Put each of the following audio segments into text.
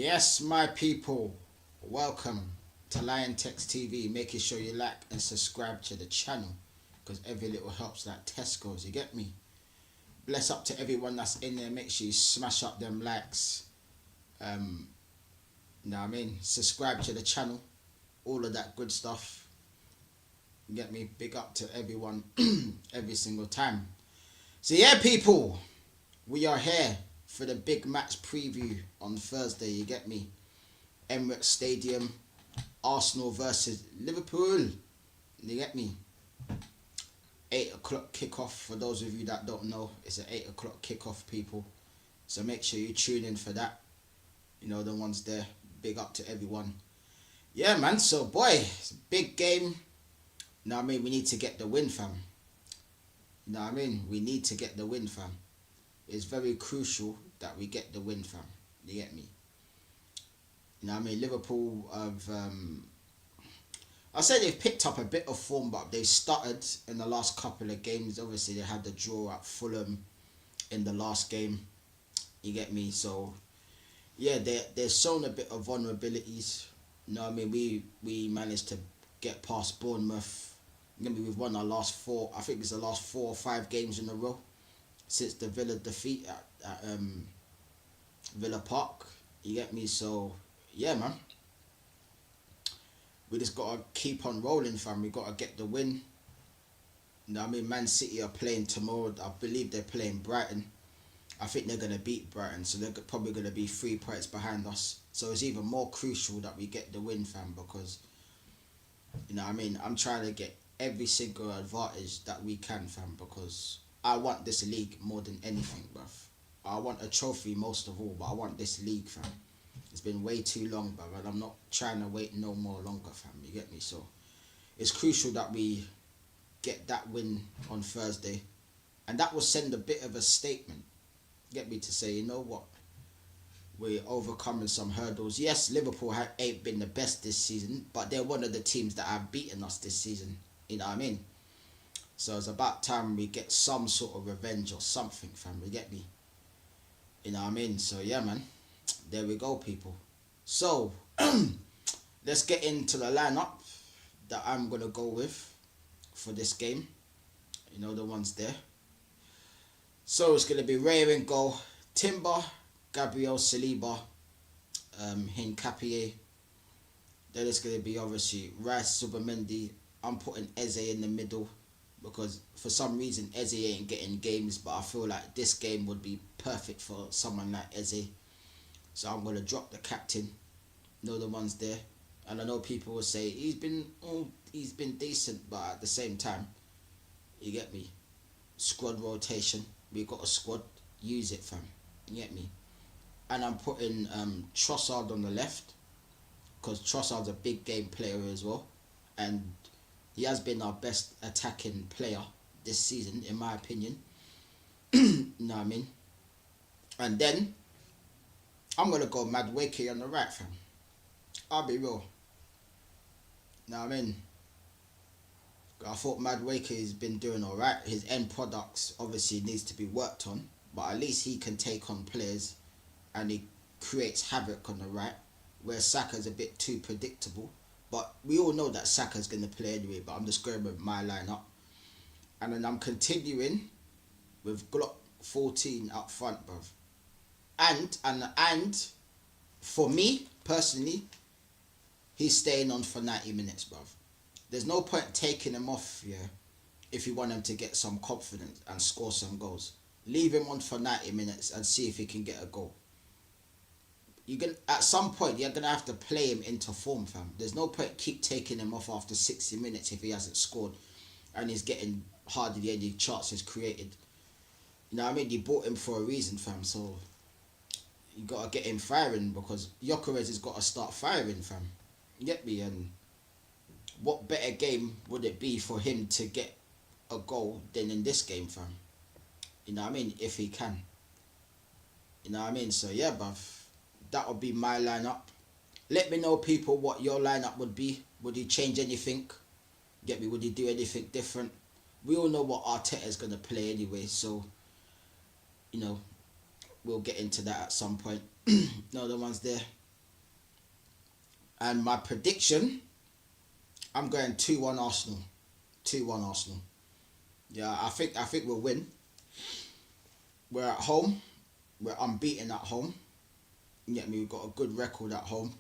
Yes, my people, welcome to Liontekz TV. Making sure you like and subscribe to the channel because every little helps like Tesco's, you get me? Bless up to everyone that's in there. Make sure you smash up them likes. You know what I mean? Subscribe to the channel, all of that good stuff. You get me? Big up to everyone every single time. So yeah, people, we are here for the big match preview on Thursday, you get me? Emirates Stadium, Arsenal versus Liverpool, you get me? 8 o'clock kickoff. For those of you that don't know, it's an 8 o'clock kickoff, people. So make sure you tune in for that. You know, the ones there. Big up to everyone. Yeah, man. So, boy, it's a big game. You know what I mean? We need to get the win, fam. You know what I mean? We need to get the win, fam. It's very crucial that we get the win, fam. You get me? You know what I mean? Liverpool have... I say they've picked up a bit of form, but they've stuttered in the last couple of games. Obviously, they had the draw at Fulham in the last game. You get me? So, yeah, they've shown a bit of vulnerabilities. You know what I mean? We managed to get past Bournemouth. You know, we've won our last 4, I think it's the last 4 or 5 games in a row since the Villa defeat at Villa Park. You get me? So, yeah, man. We just got to keep on rolling, fam. We got to get the win. You know what I mean? Man City are playing tomorrow. I believe they're playing Brighton. I think they're going to beat Brighton, so they're probably going to be 3 points behind us. So it's even more crucial that we get the win, fam, because, you know what I mean? I'm trying to get every single advantage that we can, fam, because I want this league more than anything, bruv. I want a trophy most of all, but I want this league, fam. It's been way too long, bruv, and I'm not trying to wait no more longer, fam. You get me? So it's crucial that we get that win on Thursday, and that will send a bit of a statement. Get me to say, you know what? We're overcoming some hurdles. Yes, Liverpool ain't been the best this season, but they're one of the teams that have beaten us this season. You know what I mean? So it's about time we get some sort of revenge or something, fam. You get me? You know what I mean? So yeah, man. There we go, people. So let's get into the lineup that I'm gonna go with for this game. You know, the ones there. So it's gonna be Ray in goal, Timber, Gabriel Saliba, Hincapié. Then it's gonna be obviously Rice, Subamendi. I'm putting Eze in the middle because for some reason Eze ain't getting games, but I feel like this game would be perfect for someone like Eze. So I'm gonna drop the captain. You know, the ones there. And I know people will say he's been decent, but at the same time, you get me. Squad rotation. We got a squad. Use it, fam. You get me. And I'm putting Trossard on the left because Trossard's a big game player as well, and he has been our best attacking player this season, in my opinion. You know what I mean? And then I'm gonna go Madueke on the right, fam. I'll be real. You know what I mean? I thought Madueke has been doing alright. His end products obviously needs to be worked on, but at least he can take on players and he creates havoc on the right, where Saka's a bit too predictable. But we all know that Saka's going to play anyway, but I'm just going with my lineup. And then I'm continuing with Glock 14 up front, bruv. And for me, personally, he's staying on for 90 minutes, bruv. There's no point taking him off, yeah, if you want him to get some confidence and score some goals. Leave him on for 90 minutes and see if he can get a goal. At some point, you're going to have to play him into form, fam. There's no point keep taking him off after 60 minutes if he hasn't scored and he's getting hardly any chances created. You know what I mean? You bought him for a reason, fam, so you got to get him firing because Gyökeres has got to start firing, fam. You get me? And what better game would it be for him to get a goal than in this game, fam? You know what I mean? If he can. You know what I mean? So yeah, bruv. That would be my lineup. Let me know, people, what your lineup would be. Would you change anything? Get me? Would you do anything different? We all know what Arteta's going to play anyway, so, you know, we'll get into that at some point. No, the ones there. And my prediction, I'm going 2-1 Arsenal. 2-1 Arsenal. Yeah, I think we'll win. We're at home. We're unbeaten at home. You get me? We've got a good record at home.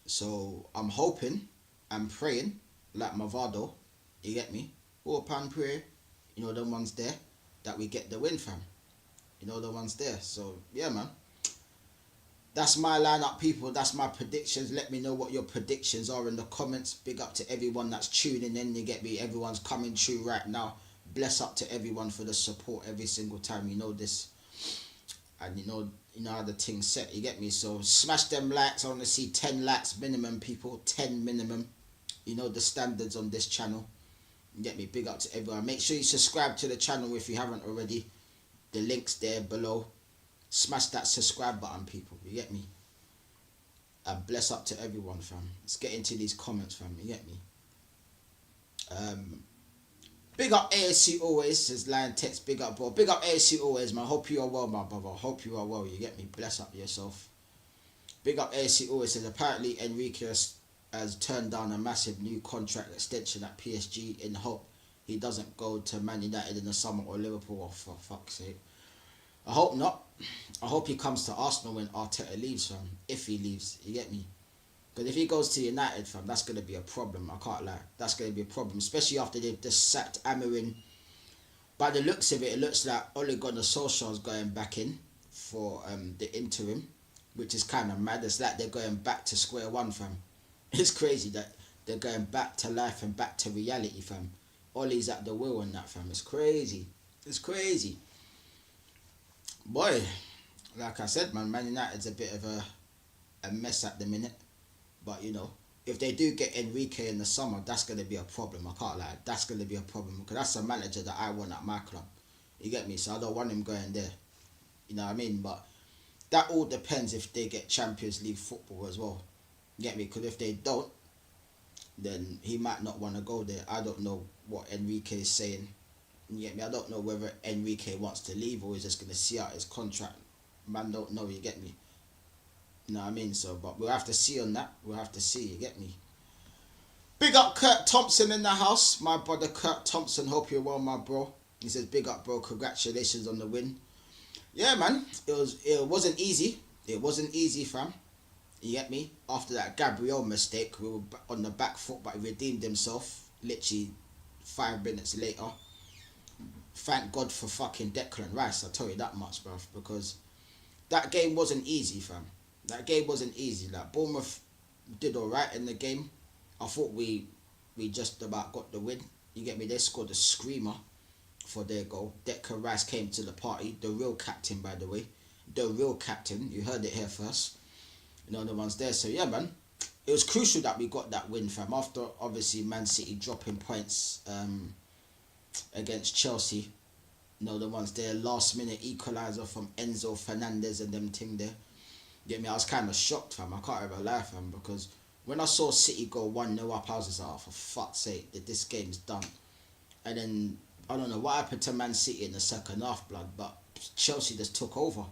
So I'm hoping and praying, like Mavado, you get me? Hope and pray, you know, the ones there, that we get the win, fam. You know, the ones there. So, yeah, man. That's my lineup, people. That's my predictions. Let me know what your predictions are in the comments. Big up to everyone that's tuning in. You get me? Everyone's coming through right now. Bless up to everyone for the support every single time. You know this. And you know how the thing's set. You get me? So smash them likes. I want to see 10 likes minimum, people. 10 minimum. You know the standards on this channel. You get me? Big up to everyone. Make sure you subscribe to the channel if you haven't already. The link's there below. Smash that subscribe button, people. You get me? And bless up to everyone, fam. Let's get into these comments, fam. You get me? Big up ASC always, says Liontekz. Big up, bro. Big up ASC always, man. Hope you are well, my brother. Hope you are well. You get me? Bless up yourself. Big up ASC always, says apparently Enrique has turned down a massive new contract extension at PSG in hope he doesn't go to Man United in the summer or Liverpool. Oh, for fuck's sake. I hope not. I hope he comes to Arsenal when Arteta leaves, fam. If he leaves, you get me? Because if he goes to United, fam, that's going to be a problem. I can't lie. That's going to be a problem. Especially after they've just sacked Amarin. By the looks of it, it looks like Ole Gunnar Solskjaer's going back in for the interim. Which is kind of mad. It's like they're going back to square one, fam. It's crazy that they're going back to life and back to reality, fam. Ole's at the wheel and that, fam. It's crazy. It's crazy. Boy, like I said, Man United's a bit of a mess at the minute. But, you know, if they do get Enrique in the summer, that's going to be a problem. I can't lie. That's going to be a problem. Because that's a manager that I want at my club. You get me? So I don't want him going there. You know what I mean? But that all depends if they get Champions League football as well. You get me? Because if they don't, then he might not want to go there. I don't know what Enrique is saying. You get me? I don't know whether Enrique wants to leave or he's just going to see out his contract. Man, don't know. You get me? You know what I mean? So, but we'll have to see on that. We'll have to see. You get me? Big up Kurt Thompson in the house. My brother Kurt Thompson. Hope you're well, my bro. He says, big up, bro. Congratulations on the win. Yeah, man. It wasn't easy. It wasn't easy, fam. You get me? After that Gabriel mistake, we were on the back foot, but he redeemed himself. Literally 5 minutes later. Thank God for fucking Declan Rice, I tell you that much, bruv, because that game wasn't easy, fam. That game wasn't easy. Like, Bournemouth did alright in the game. I thought we just about got the win. You get me? They scored a screamer for their goal. Declan Rice came to the party. The real captain, by the way. The real captain. You heard it here first. You know, the ones there. So, yeah, man. It was crucial that we got that win, fam. After, obviously, Man City dropping points against Chelsea. You know, the ones there, last minute equaliser from Enzo Fernandez and them thing there. You get me? I was kind of shocked, fam. I can't ever lie, fam, because when I saw City go 1-0 up, I was just like, oh, for fuck's sake, this game's done. And then, I don't know what happened to Man City in the second half, blood, but Chelsea just took over.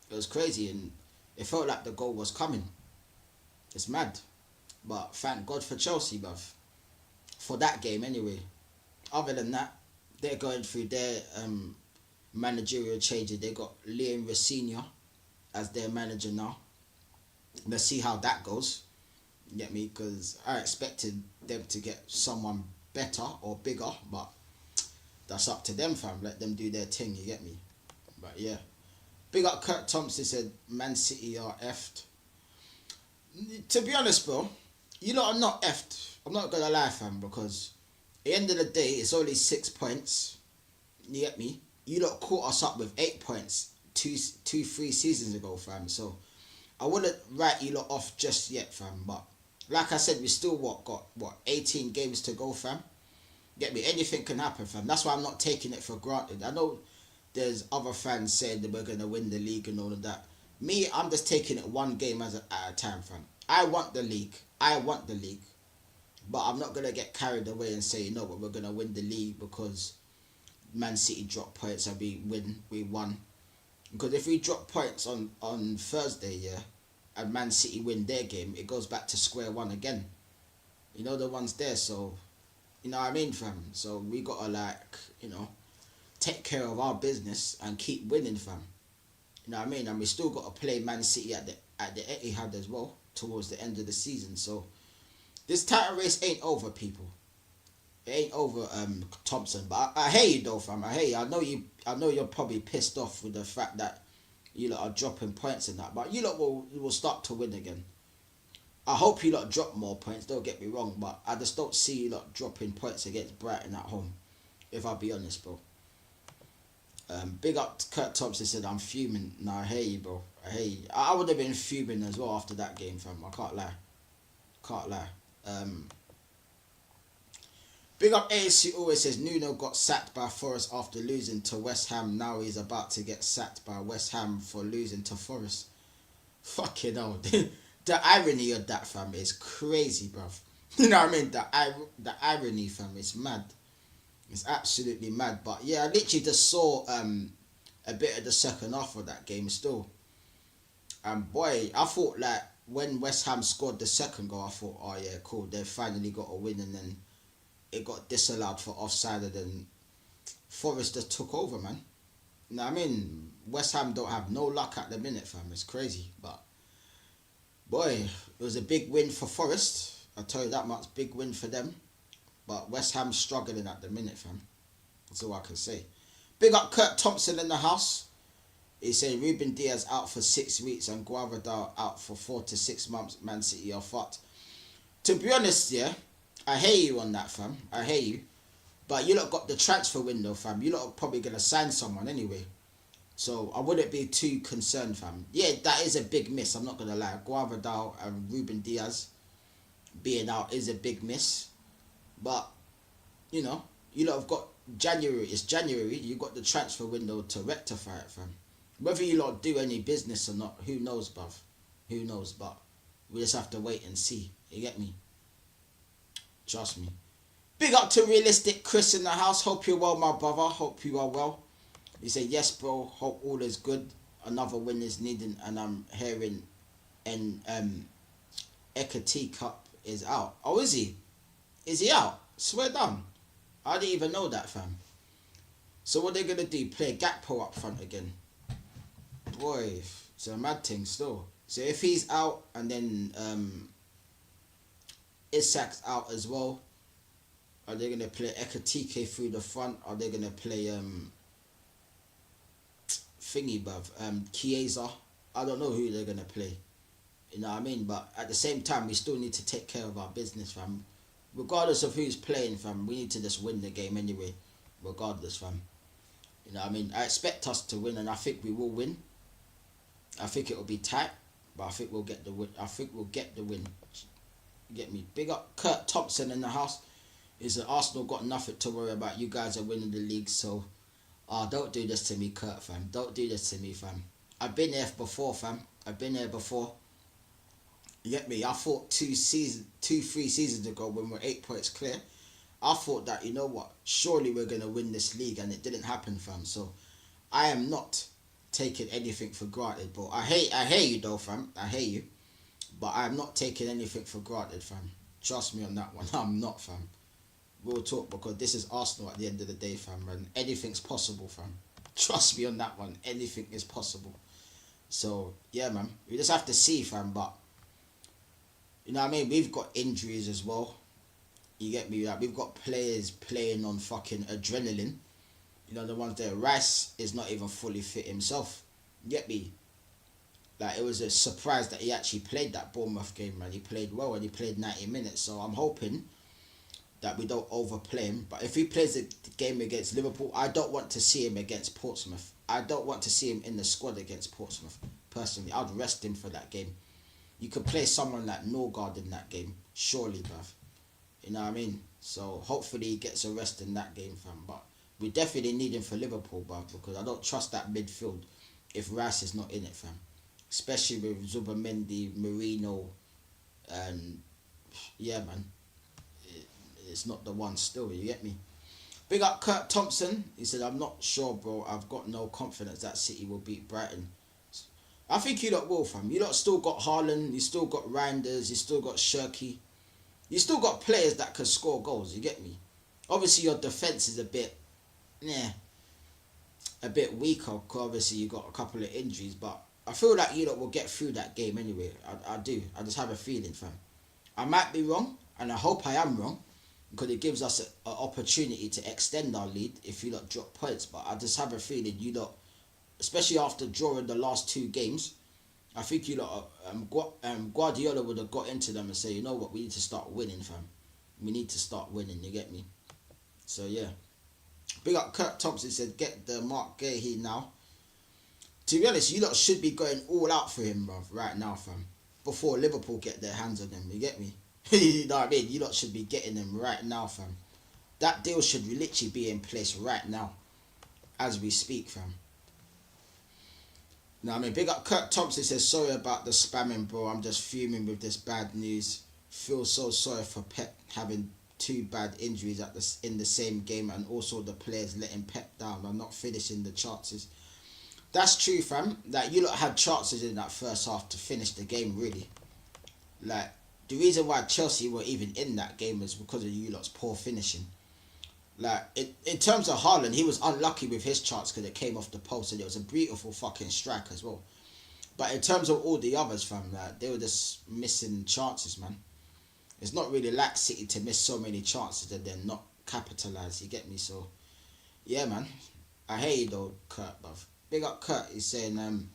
It was crazy, and it felt like the goal was coming. It's mad. But thank God for Chelsea, bruv. For that game, anyway. Other than that, they're going through their managerial changes. They got Liam Rosenior as their manager now. Let's see how that goes. You get me? Because I expected them to get someone better or bigger, but that's up to them, fam. Let them do their thing, you get me? But yeah. Big up Kurt Thompson, said Man City are effed. To be honest, bro, you know I'm not effed. I'm not gonna lie, fam, because at the end of the day, it's only 6 points. You get me? You lot caught us up with 8 points 3 seasons ago, fam. So I wouldn't write you lot off just yet, fam. But like I said, we still got 18 games to go, fam. Get me? Anything can happen, fam. That's why I'm not taking it for granted. I know there's other fans saying that we're gonna win the league and all of that. Me, I'm just taking it one game at a time, fam. I want the league. But I'm not going to get carried away and say, you know what, we're going to win the league because Man City dropped points and we won. Because if we drop points on Thursday, yeah, and Man City win their game, it goes back to square one again. You know the ones there, so you know what I mean, fam. So we gotta like, take care of our business and keep winning, fam. You know what I mean? And we still gotta play Man City at the Etihad as well towards the end of the season. So this title race ain't over, people. It ain't over, Thompson. But I hear you though, fam. I hear you. I know you're probably pissed off with the fact that you lot are dropping points and that, but you lot will start to win again. I hope you lot drop more points. Don't get me wrong, but I just don't see you lot dropping points against Brighton at home. If I'll be honest, bro. Big up to Kurt Thompson said I'm fuming. Nah, I hear you, bro. I hear you. I would have been fuming as well after that game, fam. I can't lie. Can't lie. Big up ASC always says Nuno got sacked by Forest after losing to West Ham. Now he's about to get sacked by West Ham for losing to Forest. Fucking hell. The irony of that, fam, is crazy, bruv. You know what I mean? The irony, fam, is mad. It's absolutely mad. But yeah, I literally just saw a bit of the second half of that game still. And boy, I thought like when West Ham scored the second goal, I thought, oh yeah, cool, they've finally got a win, and then it got disallowed for offside, and then Forest just took over, man. You know what I mean? West Ham don't have no luck at the minute, fam. It's crazy. But boy, it was a big win for Forest. I'll tell you that much. Big win for them. But West Ham's struggling at the minute, fam. That's all I can say. Big up Kurt Thompson in the house. He's saying Ruben Diaz out for 6 weeks and Guavadal out for 4 to 6 months. Man City are fucked. To be honest, yeah, I hear you on that, fam. I hear you. But you lot got the transfer window, fam. You lot are probably going to sign someone anyway. So I wouldn't be too concerned, fam. Yeah, that is a big miss. I'm not going to lie. Guavadal and Ruben Diaz being out is a big miss. But, you lot have got January. It's January. You got the transfer window to rectify it, fam. Whether you lot do any business or not, who knows, bruv. Who knows, but we just have to wait and see. You get me? Trust me. Big up to Realistic Chris in the house. Hope you're well, my brother. Hope you are well. He said, yes, bro. Hope all is good. Another win is needed, and I'm hearing Ekati Cup is out. Oh, is he? Is he out? Swear down. I didn't even know that, fam. So what they gonna do? Play Gakpo up front again? Boy, it's a mad thing still. So if he's out and then Isak's out as well, are they gonna play Ekatike through the front? Are they gonna play Chiesa? I don't know who they're gonna play. You know what I mean? But at the same time, we still need to take care of our business, fam. Regardless of who's playing, fam, we need to just win the game anyway. Regardless, fam. You know what I mean? I expect us to win, and I think we will win. I think it will be tight, but I think we'll get the win. You get me? Big up Kurt Thompson in the house. Is that Arsenal got nothing to worry about? You guys are winning the league, so don't do this to me, Kurt, fam. Don't do this to me, fam. I've been there before, fam. I've been there before. You get me? I thought 3 seasons ago when we're 8 points clear, I thought that, you know what, surely we're going to win this league, and it didn't happen, fam. So I am not taking anything for granted, bro. I hear you though, fam. I hear you. But I'm not taking anything for granted, fam. Trust me on that one. I'm not, fam. We'll talk, because this is Arsenal at the end of the day, fam. And anything's possible, fam. Trust me on that one. Anything is possible. So, yeah, man. We just have to see, fam. But, you know what I mean? We've got injuries as well. You get me? Like, we've got players playing on fucking adrenaline. You know, the ones there. Rice is not even fully fit himself. You get me? Like, it was a surprise that he actually played that Bournemouth game, man. He played well, and he played 90 minutes. So I'm hoping that we don't overplay him. But if he plays the game against Liverpool, I don't want to see him against Portsmouth. I don't want to see him in the squad against Portsmouth. Personally, I'd rest him for that game. You could play someone like Norgard in that game, surely, bruv. You know what I mean? So hopefully he gets a rest in that game, fam. But we definitely need him for Liverpool, bruv, because I don't trust that midfield if Rice is not in it, fam. Especially with Zubamendi, Merino, and yeah, man. It's not the one still, you get me? Big up Kurt Thompson. He said, I'm not sure, bro. I've got no confidence that City will beat Brighton. I think you lot will, fam. You lot still got Haaland, you still got Reinders, you still got Shirky. You still got players that can score goals, you get me? Obviously your defence is a bit weaker, because obviously you got a couple of injuries, but I feel like you lot will get through that game anyway. I do. I just have a feeling, fam. I might be wrong, and I hope I am wrong, because it gives us an opportunity to extend our lead if you lot drop points. But I just have a feeling you lot, especially after drawing the last 2 games, I think you lot, Guardiola would have got into them and say, you know what, we need to start winning, fam. We need to start winning, you get me? So yeah. Big up Kurt Thompson, said, get the Mark Gahey now. To be honest, you lot should be going all out for him, bruv, right now, fam. Before Liverpool get their hands on him, you get me? You know what I mean? You lot should be getting him right now, fam. That deal should literally be in place right now, as we speak, fam. Now, I mean, big up Kurt Thompson, says, sorry about the spamming, bro. I'm just fuming with this bad news. Feel so sorry for Pep having 2 bad injuries in the same game, and also the players letting Pep down and not finishing the chances. That's true, fam. Like, you lot had chances in that first half to finish the game, really. Like, the reason why Chelsea were even in that game was because of you lot's poor finishing. Like, in terms of Haaland, he was unlucky with his chance because it came off the post, and it was a beautiful fucking strike as well. But in terms of all the others, fam, like, they were just missing chances, man. It's not really like City to miss so many chances and then not capitalise, you get me? So, yeah, man. I hear you though, Kurt, bruv. Big up Kurt, he's saying,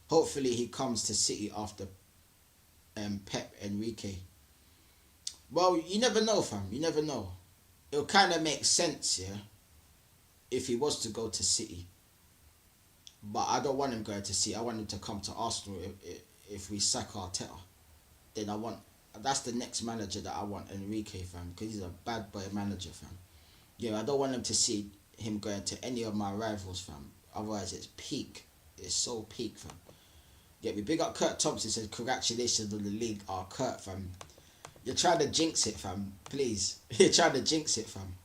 hopefully he comes to City after Pep Enrique. Well, you never know, fam. You never know. It'll kind of make sense, yeah, if he was to go to City. But I don't want him going to City. I want him to come to Arsenal if we sack Arteta. Then that's the next manager that I want, Enrique, fam, because he's a bad boy manager, fam. Yeah, I don't want him to see him going to any of my rivals, fam. Otherwise, it's peak. It's so peak, fam. Yeah, we big up Kurt Thompson, says, congratulations on the league. Oh, Kurt, fam. You're trying to jinx it, fam. Please. You're trying to jinx it, fam.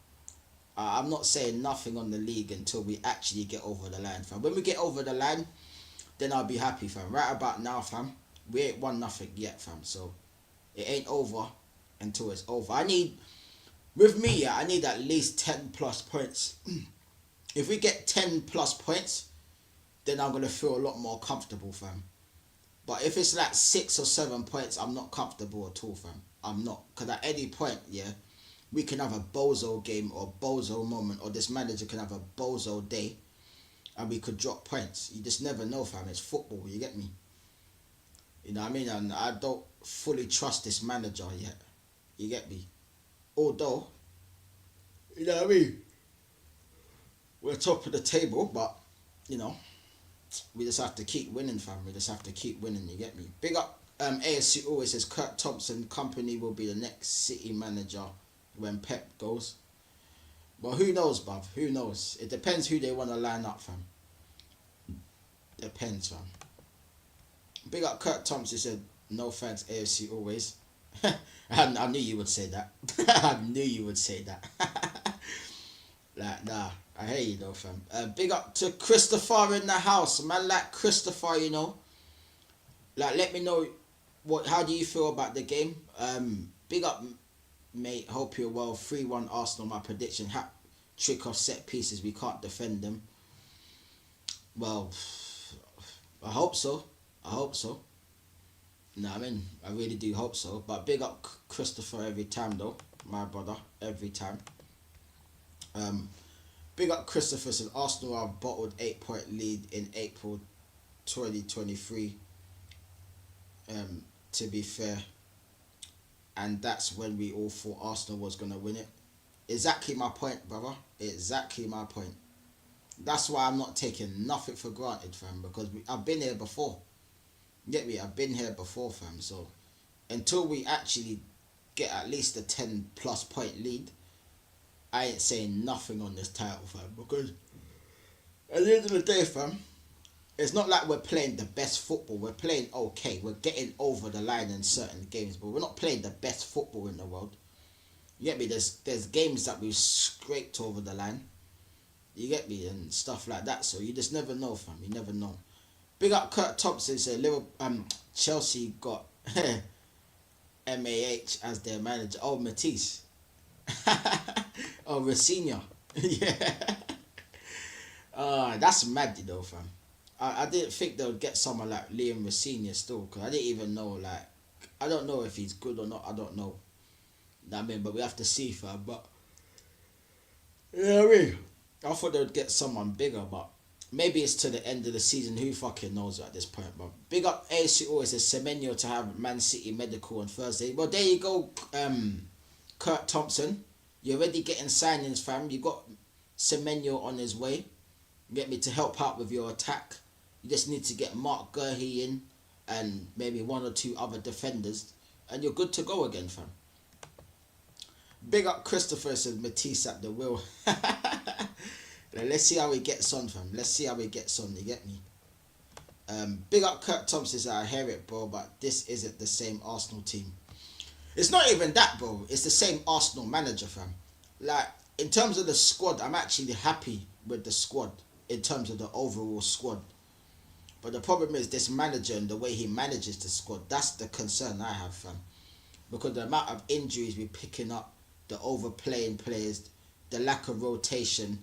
I'm not saying nothing on the league until we actually get over the line, fam. When we get over the line, then I'll be happy, fam. Right about now, fam, we ain't won nothing yet, fam. So, it ain't over until it's over. I need at least 10 plus points. If we get 10 plus points, then I'm going to feel a lot more comfortable, fam. But if it's like 6 or 7 points, I'm not comfortable at all, fam. I'm not. Because at any point, yeah, we can have a bozo game or bozo moment, or this manager can have a bozo day and we could drop points. You just never know, fam. It's football, you get me? You know what I mean? And I don't fully trust this manager yet. You get me? Although, you know what I mean? We're top of the table, but, you know, we just have to keep winning, fam. We just have to keep winning, you get me? Big up ASC always says, Kurt Thompson company will be the next City manager when Pep goes. Well, who knows, bruv? Who knows? It depends who they want to line up, fam. Depends, fam. Big up Kurt Thompson, said, no thanks, AFC always. I knew you would say that. I knew you would say that. Like, nah, I hear you though, fam. Big up to Christopher in the house. Man, like Christopher, you know. Like, let me know how do you feel about the game. Big up, mate. Hope you're well. 3-1 Arsenal, my prediction. Hat trick off set pieces. We can't defend them. Well, I hope so. I hope so. No, I mean, I really do hope so. But big up Christopher every time, though. My brother, every time. Big up Christopher, said Arsenal have bottled 8-point lead in April 2023. To be fair. And that's when we all thought Arsenal was going to win it. Exactly my point, brother. Exactly my point. That's why I'm not taking nothing for granted, fam. Because I've been here before. Get me? I've been here before, fam. So until we actually get at least a 10 plus point lead, I ain't saying nothing on this title, fam. Because at the end of the day, fam, it's not like we're playing the best football. We're playing okay. We're getting over the line in certain games, but we're not playing the best football in the world. You get me? There's games that we've scraped over the line. You get me? And stuff like that. So you just never know, fam. You never know. Big up Kurt Thompson said Liverpool, Chelsea got MAH as their manager. Oh, Matisse. Oh, Rafinha. Yeah. That's mad, you know, fam. I didn't think they would get someone like Liam Rafinha still, because I didn't even know, like, I don't know if he's good or not, I don't know. I mean, but we have to see, fam. But, you know what I mean? I thought they would get someone bigger, but maybe it's to the end of the season. Who fucking knows at this point? But big up ACO, it says Semenyo to have Man City medical on Thursday. Well, there you go, Kurt Thompson. You're already getting signings, fam. You got Semenyo on his way. Get me to help out with your attack. You just need to get Mark Gurhey in and maybe one or two other defenders, and you're good to go again, fam. Big up Christopher, says Matisse at the wheel. Let's see how he gets on, fam. Let's see how he gets on. You get me? Big up Kurt Thompson, says I hear it, bro, but this isn't the same Arsenal team. It's not even that, bro. It's the same Arsenal manager, fam. Like, in terms of the squad, I'm actually happy with the squad. In terms of the overall squad. But the problem is this manager and the way he manages the squad. That's the concern I have, fam. Because the amount of injuries we're picking up, the overplaying players, the lack of rotation.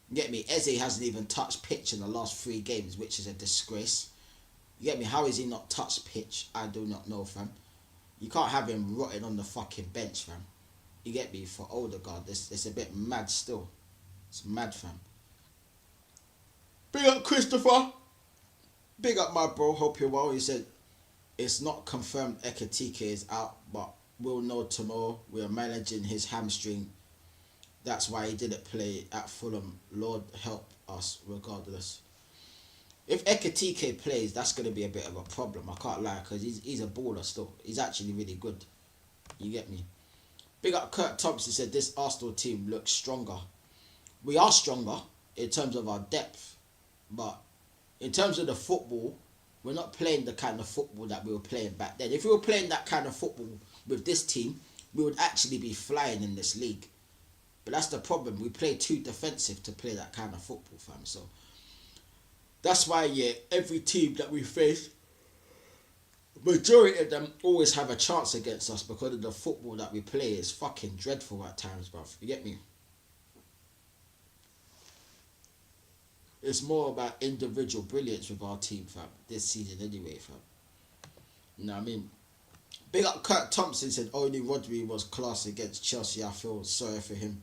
You get me? Eze hasn't even touched pitch in the last 3 games, which is a disgrace. You get me? How is he not touched pitch? I do not know, fam. You can't have him rotting on the fucking bench, fam. You get me? For Odegaard, it's a bit mad still. It's mad, fam. Big up Christopher. Big up my bro. Hope you're well. He said it's not confirmed Ekatike is out, but we'll know tomorrow. We are managing his hamstring. That's why he didn't play at Fulham. Lord help us regardless. If Ekatike plays, that's going to be a bit of a problem. I can't lie, because he's a baller still. He's actually really good. You get me? Big up Kurt Thompson said this Arsenal team looks stronger. We are stronger in terms of our depth. But in terms of the football, we're not playing the kind of football that we were playing back then. If we were playing that kind of football with this team, we would actually be flying in this league. But that's the problem. We play too defensive to play that kind of football, fam. So that's why, yeah, every team that we face, majority of them always have a chance against us because of the football that we play is fucking dreadful at times, bruv. You get me? It's more about individual brilliance with our team, fam. This season anyway, fam. You know what I mean? Big up Kurt Thompson said only Rodri was class against Chelsea. I feel sorry for him.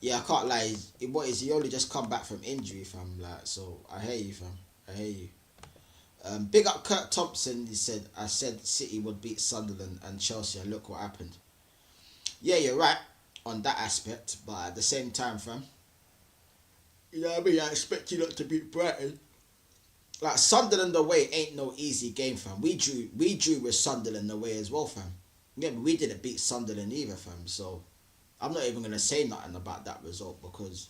Yeah, I can't lie. What is he only just come back from injury, fam? Like, so I hear you, fam. I hear you. Big up Kurt Thompson. He said I said City would beat Sunderland and Chelsea, and look what happened. Yeah, you're right on that aspect, but at the same time, fam. You know what I mean? I expect you not to beat Brighton. Like, Sunderland away ain't no easy game, fam. We drew with Sunderland away as well, fam. Yeah, but we didn't beat Sunderland either, fam. So I'm not even going to say nothing about that result because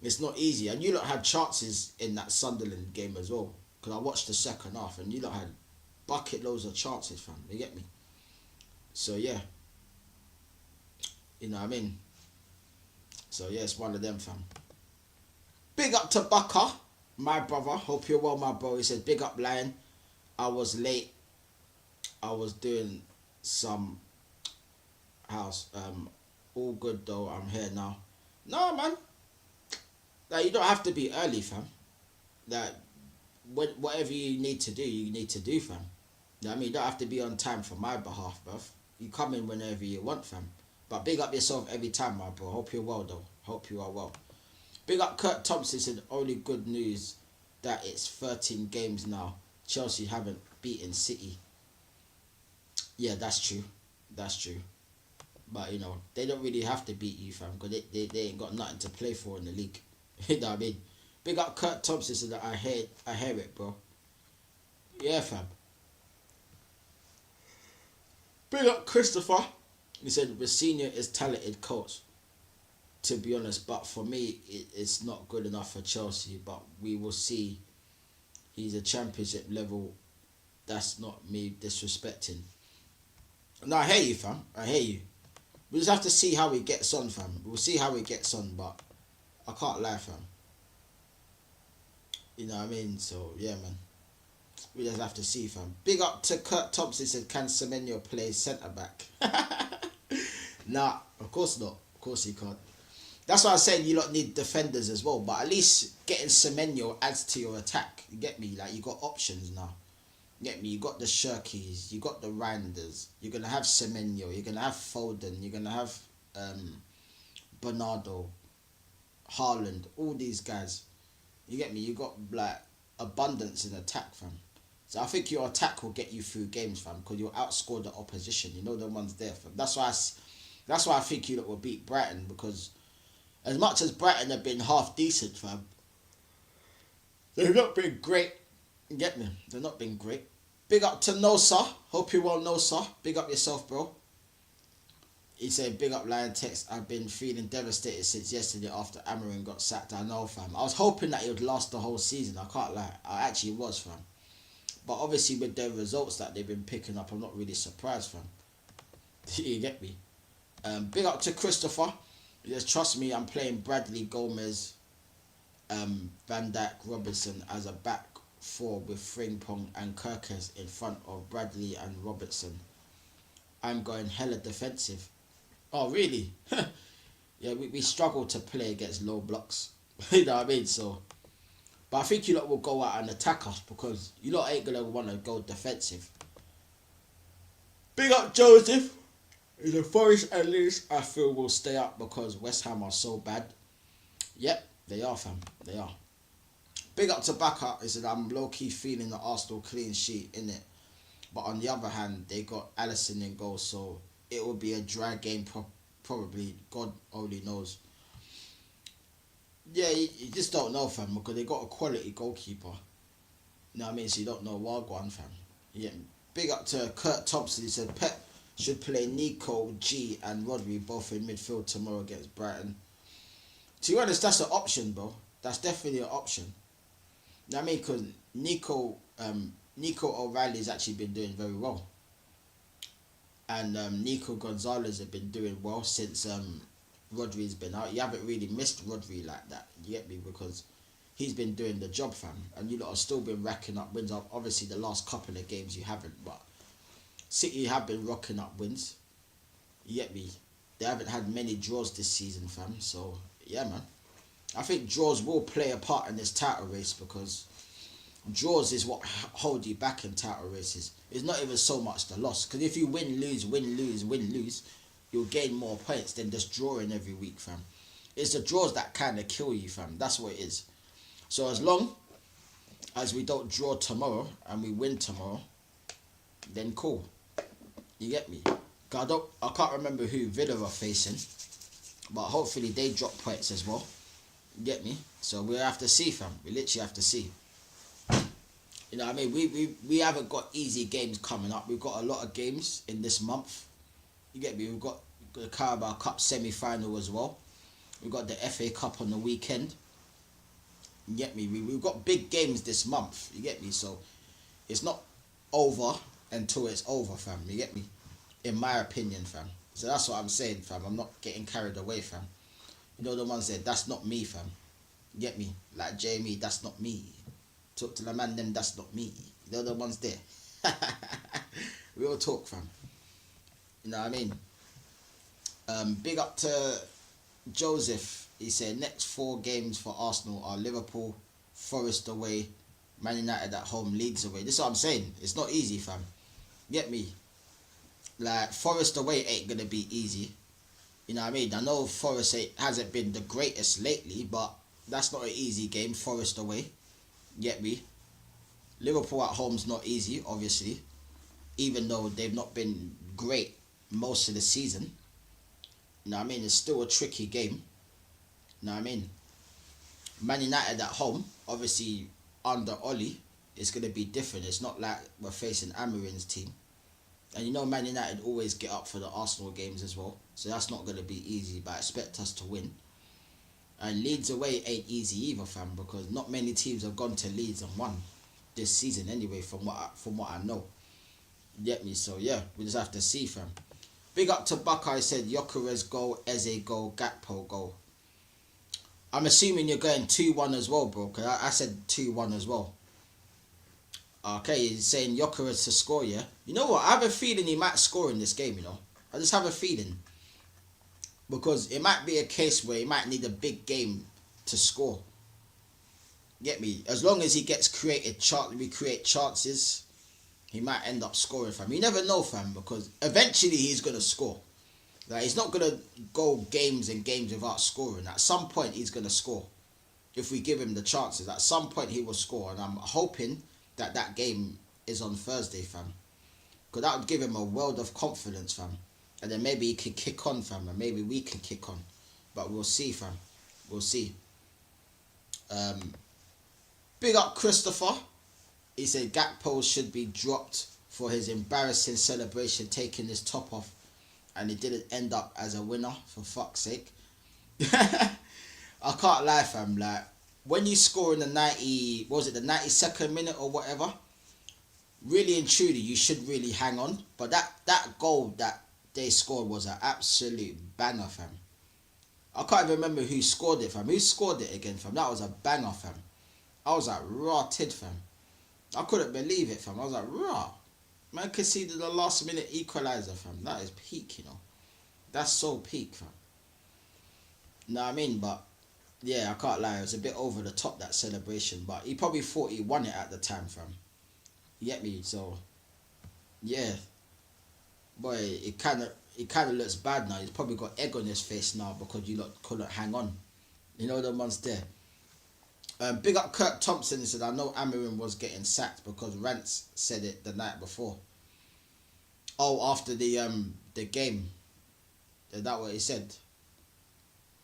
it's not easy. And you lot had chances in that Sunderland game as well. Because I watched the second half and you lot had bucket loads of chances, fam. You get me? So, yeah. You know what I mean? So, yeah, it's one of them, fam. Big up to Baka, my brother. Hope you're well, my bro. He said, big up, Lion. I was late. I was doing some house. All good, though. I'm here now. No, man. Like, you don't have to be early, fam. Like, whatever you need to do, fam. You know what I mean? You don't have to be on time for my behalf, bruv. You come in whenever you want, fam. But big up yourself every time, my bro. Hope you're well, though. Hope you are well. Big up Kurt Thompson said only good news that it's 13 games now. Chelsea haven't beaten City. Yeah, that's true. That's true. But, you know, they don't really have to beat you, fam, because they ain't got nothing to play for in the league. You know what I mean? Big up Kurt Thompson said that I hear it, bro. Yeah, fam. Big up Christopher. He said Rafinha is talented coach. To be honest, but for me, it's not good enough for Chelsea. But we will see. He's a championship level. That's not me disrespecting. No, I hear you, fam. I hear you. We just have to see how he gets on, fam. We'll see how he gets on, but I can't lie, fam. You know what I mean? So yeah, man. We just have to see, fam. Big up to Kurt Thompson said, can Semenyo play centre back? Nah, of course not. Of course he can't. That's why I'm saying you lot need defenders as well. But at least getting Semenyo adds to your attack. You get me? Like, you got options now. You get me? You got the Shirkies. You got the Randers. You're going to have Semenyo. You're going to have Foden. You're going to have Bernardo, Haaland. All these guys. You get me? You got, like, abundance in attack, fam. So I think your attack will get you through games, fam, because you'll outscore the opposition. You know the ones there, fam. That's why I think you lot will beat Brighton, because as much as Brighton have been half decent, fam, they've not been great. You get me? They've not been great. Big up to Nosa. Hope you well, Nosa. Big up yourself, bro. He said, big up Liontekz. I've been feeling devastated since yesterday after Amarin got sacked. I know, fam. I was hoping that it would last the whole season. I can't lie. I actually was, fam. But obviously with the results that they've been picking up, I'm not really surprised, fam. You get me? Big up to Christopher. Just trust me, I'm playing Bradley, Gomez, Van Dijk, Robertson as a back four with Frimpong and Kirkes in front of Bradley and Robertson. I'm going hella defensive. Oh, really? Yeah, we struggle to play against low blocks. You know what I mean? So, but I think you lot will go out and attack us, because you lot ain't going to want to go defensive. Big up Joseph. The Forest at least I feel will stay up because West Ham are so bad. Yep, they are, fam. They are. Big up to Baka. He said, I'm low-key feeling the Arsenal clean sheet, innit? But on the other hand, they got Alisson in goal, so it will be a dry game, probably. God only knows. Yeah, you just don't know, fam, because they got a quality goalkeeper. You know what I mean? So you don't know Wagwan, fam. Yeah. Big up to Kurt Thompson. He said, Pep should play Nico, G and Rodri both in midfield tomorrow against Brighton. To be honest, that's an option, bro. That's definitely an option. You know what I mean? Because Nico O'Reilly's actually been doing very well. And Nico Gonzalez have been doing well since Rodri's been out. You haven't really missed Rodri like that, you get me? Because he's been doing the job, fam. And you lot have still been racking up wins. Obviously, the last couple of games you haven't, but City have been rocking up wins. You get me? They haven't had many draws this season, fam. So, yeah, man. I think draws will play a part in this title race, because draws is what hold you back in title races. It's not even so much the loss. Because if you win, lose, you'll gain more points than just drawing every week, fam. It's the draws that kind of kill you, fam. That's what it is. So as long as we don't draw tomorrow and we win tomorrow, then cool. You get me? I can't remember who Villa are facing, but hopefully they drop points as well. You get me? So we'll have to see, fam. We literally have to see. You know what I mean? We haven't got easy games coming up. We've got a lot of games in this month. You get me? We've got the Carabao Cup semi-final as well. We've got the FA Cup on the weekend. You get me? We've got big games this month. You get me? So it's not over until it's over, fam. You get me? In my opinion, fam. So that's what I'm saying, fam. I'm not getting carried away, fam. You know the ones that, that's not me, fam. You get me? Like Jamie, that's not me. Talk to the man, them, that's not me. You know the ones there. Real talk, fam. You know what I mean? Big up to Joseph. He said next 4 games for Arsenal are Liverpool, Forest away, Man United at home, Leeds away. This is what I'm saying. It's not easy, fam. Get me? Like, Forest away ain't gonna be easy. You know what I mean? I know Forest hasn't been the greatest lately, but that's not an easy game, Forest away. Get me? Liverpool at home's not easy, obviously. Even though they've not been great most of the season. You know what I mean? It's still a tricky game. You know what I mean? Man United at home, obviously under Oli, it's going to be different. It's not like we're facing Amarin's team. And you know Man United always get up for the Arsenal games as well. So that's not going to be easy, but I expect us to win. And Leeds away ain't easy either, fam, because not many teams have gone to Leeds and won this season anyway, from what I know. You get me? So yeah, we just have to see, fam. Big up to Buckeye, said Gyökeres goal, Eze goal, Gakpo goal. I'm assuming you're going 2-1 as well, bro, because I said 2-1 as well. Okay, he's saying Gyökeres to score, yeah? You know what? I have a feeling he might score in this game, you know? I just have a feeling. Because it might be a case where he might need a big game to score. Get me? As long as he gets we create chances, he might end up scoring, fam. You never know, fam, because eventually he's going to score. Like, he's not going to go games and games without scoring. At some point, he's going to score. If we give him the chances, at some point he will score. And I'm hoping that game is on Thursday, fam. Because that would give him a world of confidence, fam. And then maybe he could kick on, fam. And maybe we can kick on. But we'll see, fam. We'll see. Big up Christopher. He said Gakpo should be dropped for his embarrassing celebration taking his top off. And he didn't end up as a winner, for fuck's sake. I can't lie, fam. Like, when you score in the 92nd minute or whatever, really and truly, you should really hang on. But that goal that they scored was an absolute banger, fam. I can't even remember who scored it, fam. Who scored it again, fam? That was a banger, fam. I was like, raw tid, fam. I couldn't believe it, fam. I was like, raw. Man conceded the last minute equaliser, fam. That is peak, you know. That's so peak, fam. Know what I mean? But yeah, I can't lie. It was a bit over the top, that celebration. But he probably thought he won it at the time, fam. You get me? So yeah, boy, it kind of looks bad now. He's probably got egg on his face now because you lot couldn't hang on. You know the ones there. Big up Kirk Thompson. He said, I know Amarin was getting sacked because Rance said it the night before. Oh, after the game. Is that what he said?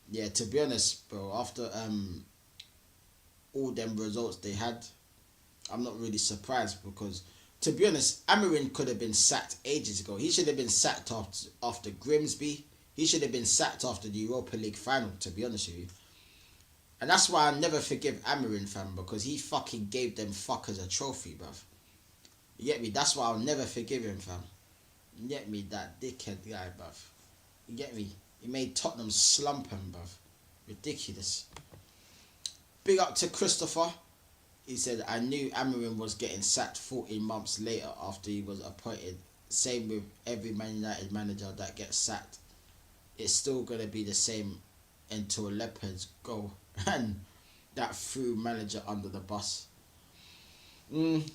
Yeah, to be honest, bro, after all them results they had, I'm not really surprised because, to be honest, Amarin could have been sacked ages ago. He should have been sacked after Grimsby. He should have been sacked after the Europa League final, to be honest with you. And that's why I never forgive Amarin, fam, because he fucking gave them fuckers a trophy, bruv. You get me? That's why I'll never forgive him, fam. You get me? That dickhead guy, bruv. You get me? He made Tottenham slump him, bruv. Ridiculous. Big up to Christopher. He said, I knew Amarin was getting sacked 14 months later after he was appointed. Same with every Man United manager that gets sacked. It's still going to be the same until Leopards go and that threw manager under the bus.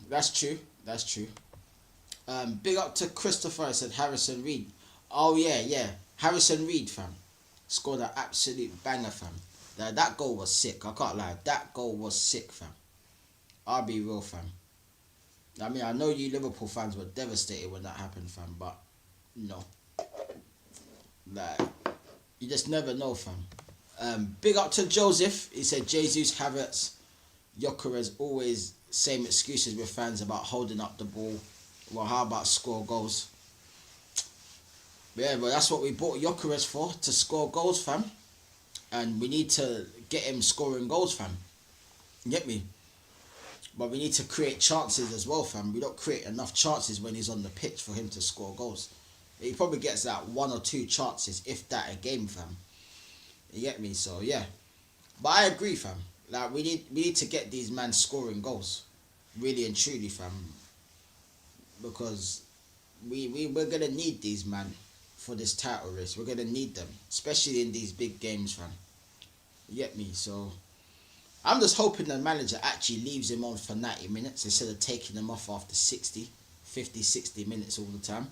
That's true. That's true. Big up to Christopher. He said Harrison Reed. Oh yeah. Harrison Reed, fam. Scored an absolute banger, fam. That goal was sick. I can't lie. That goal was sick, fam. I'll be real, fam. I mean, I know you Liverpool fans were devastated when that happened, fam. But, no. Like, you just never know, fam. Big up to Joseph. He said Jesus, Havertz, Gyökeres, always same excuses with fans about holding up the ball. Well, how about score goals? Yeah, but that's what we bought Gyökeres for, to score goals, fam. And we need to get him scoring goals, fam. You get me? But we need to create chances as well, fam. We don't create enough chances when he's on the pitch for him to score goals. He probably gets that 1 or 2 chances, if that, a game, fam. You get me? So yeah, but I agree, fam. Like, we need to get these men scoring goals, really and truly, fam, because we're gonna need these man for this title race. We're gonna need them, especially in these big games, fam. You get me? So I'm just hoping the manager actually leaves him on for 90 minutes instead of taking him off after 50, 60 minutes all the time.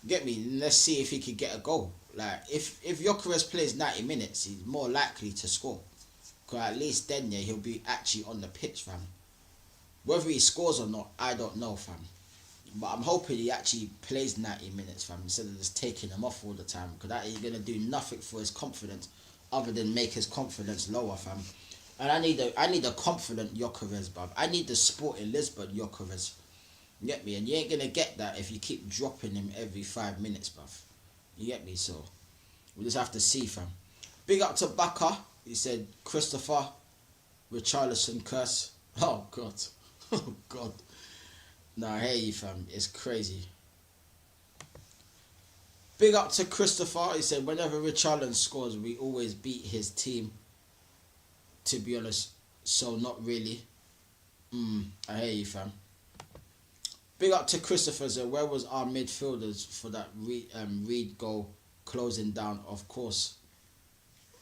Get me? Let's see if he could get a goal. Like, if Gyökeres plays 90 minutes, he's more likely to score. Because at least then, yeah, he'll be actually on the pitch, fam. Whether he scores or not, I don't know, fam. But I'm hoping he actually plays 90 minutes, fam, instead of just taking him off all the time. Because that is going to do nothing for his confidence other than make his confidence lower, fam. And I need a confident Gyökeres, bruv. I need the Sporting Lisbon Gyökeres. You get me? And you ain't going to get that if you keep dropping him every 5 minutes, bruv. You get me? So we just have to see, fam. Big up to Baka. He said Christopher Richarlison curse. Oh god. Oh god. Nah, I hear you, fam. It's crazy. Big up to Christopher. He said whenever Richarlison scores, we always beat his team to be honest. So not really. I hear you, fam. Big up to Christopher's. Where was our midfielders for that Reed goal closing down? Of course,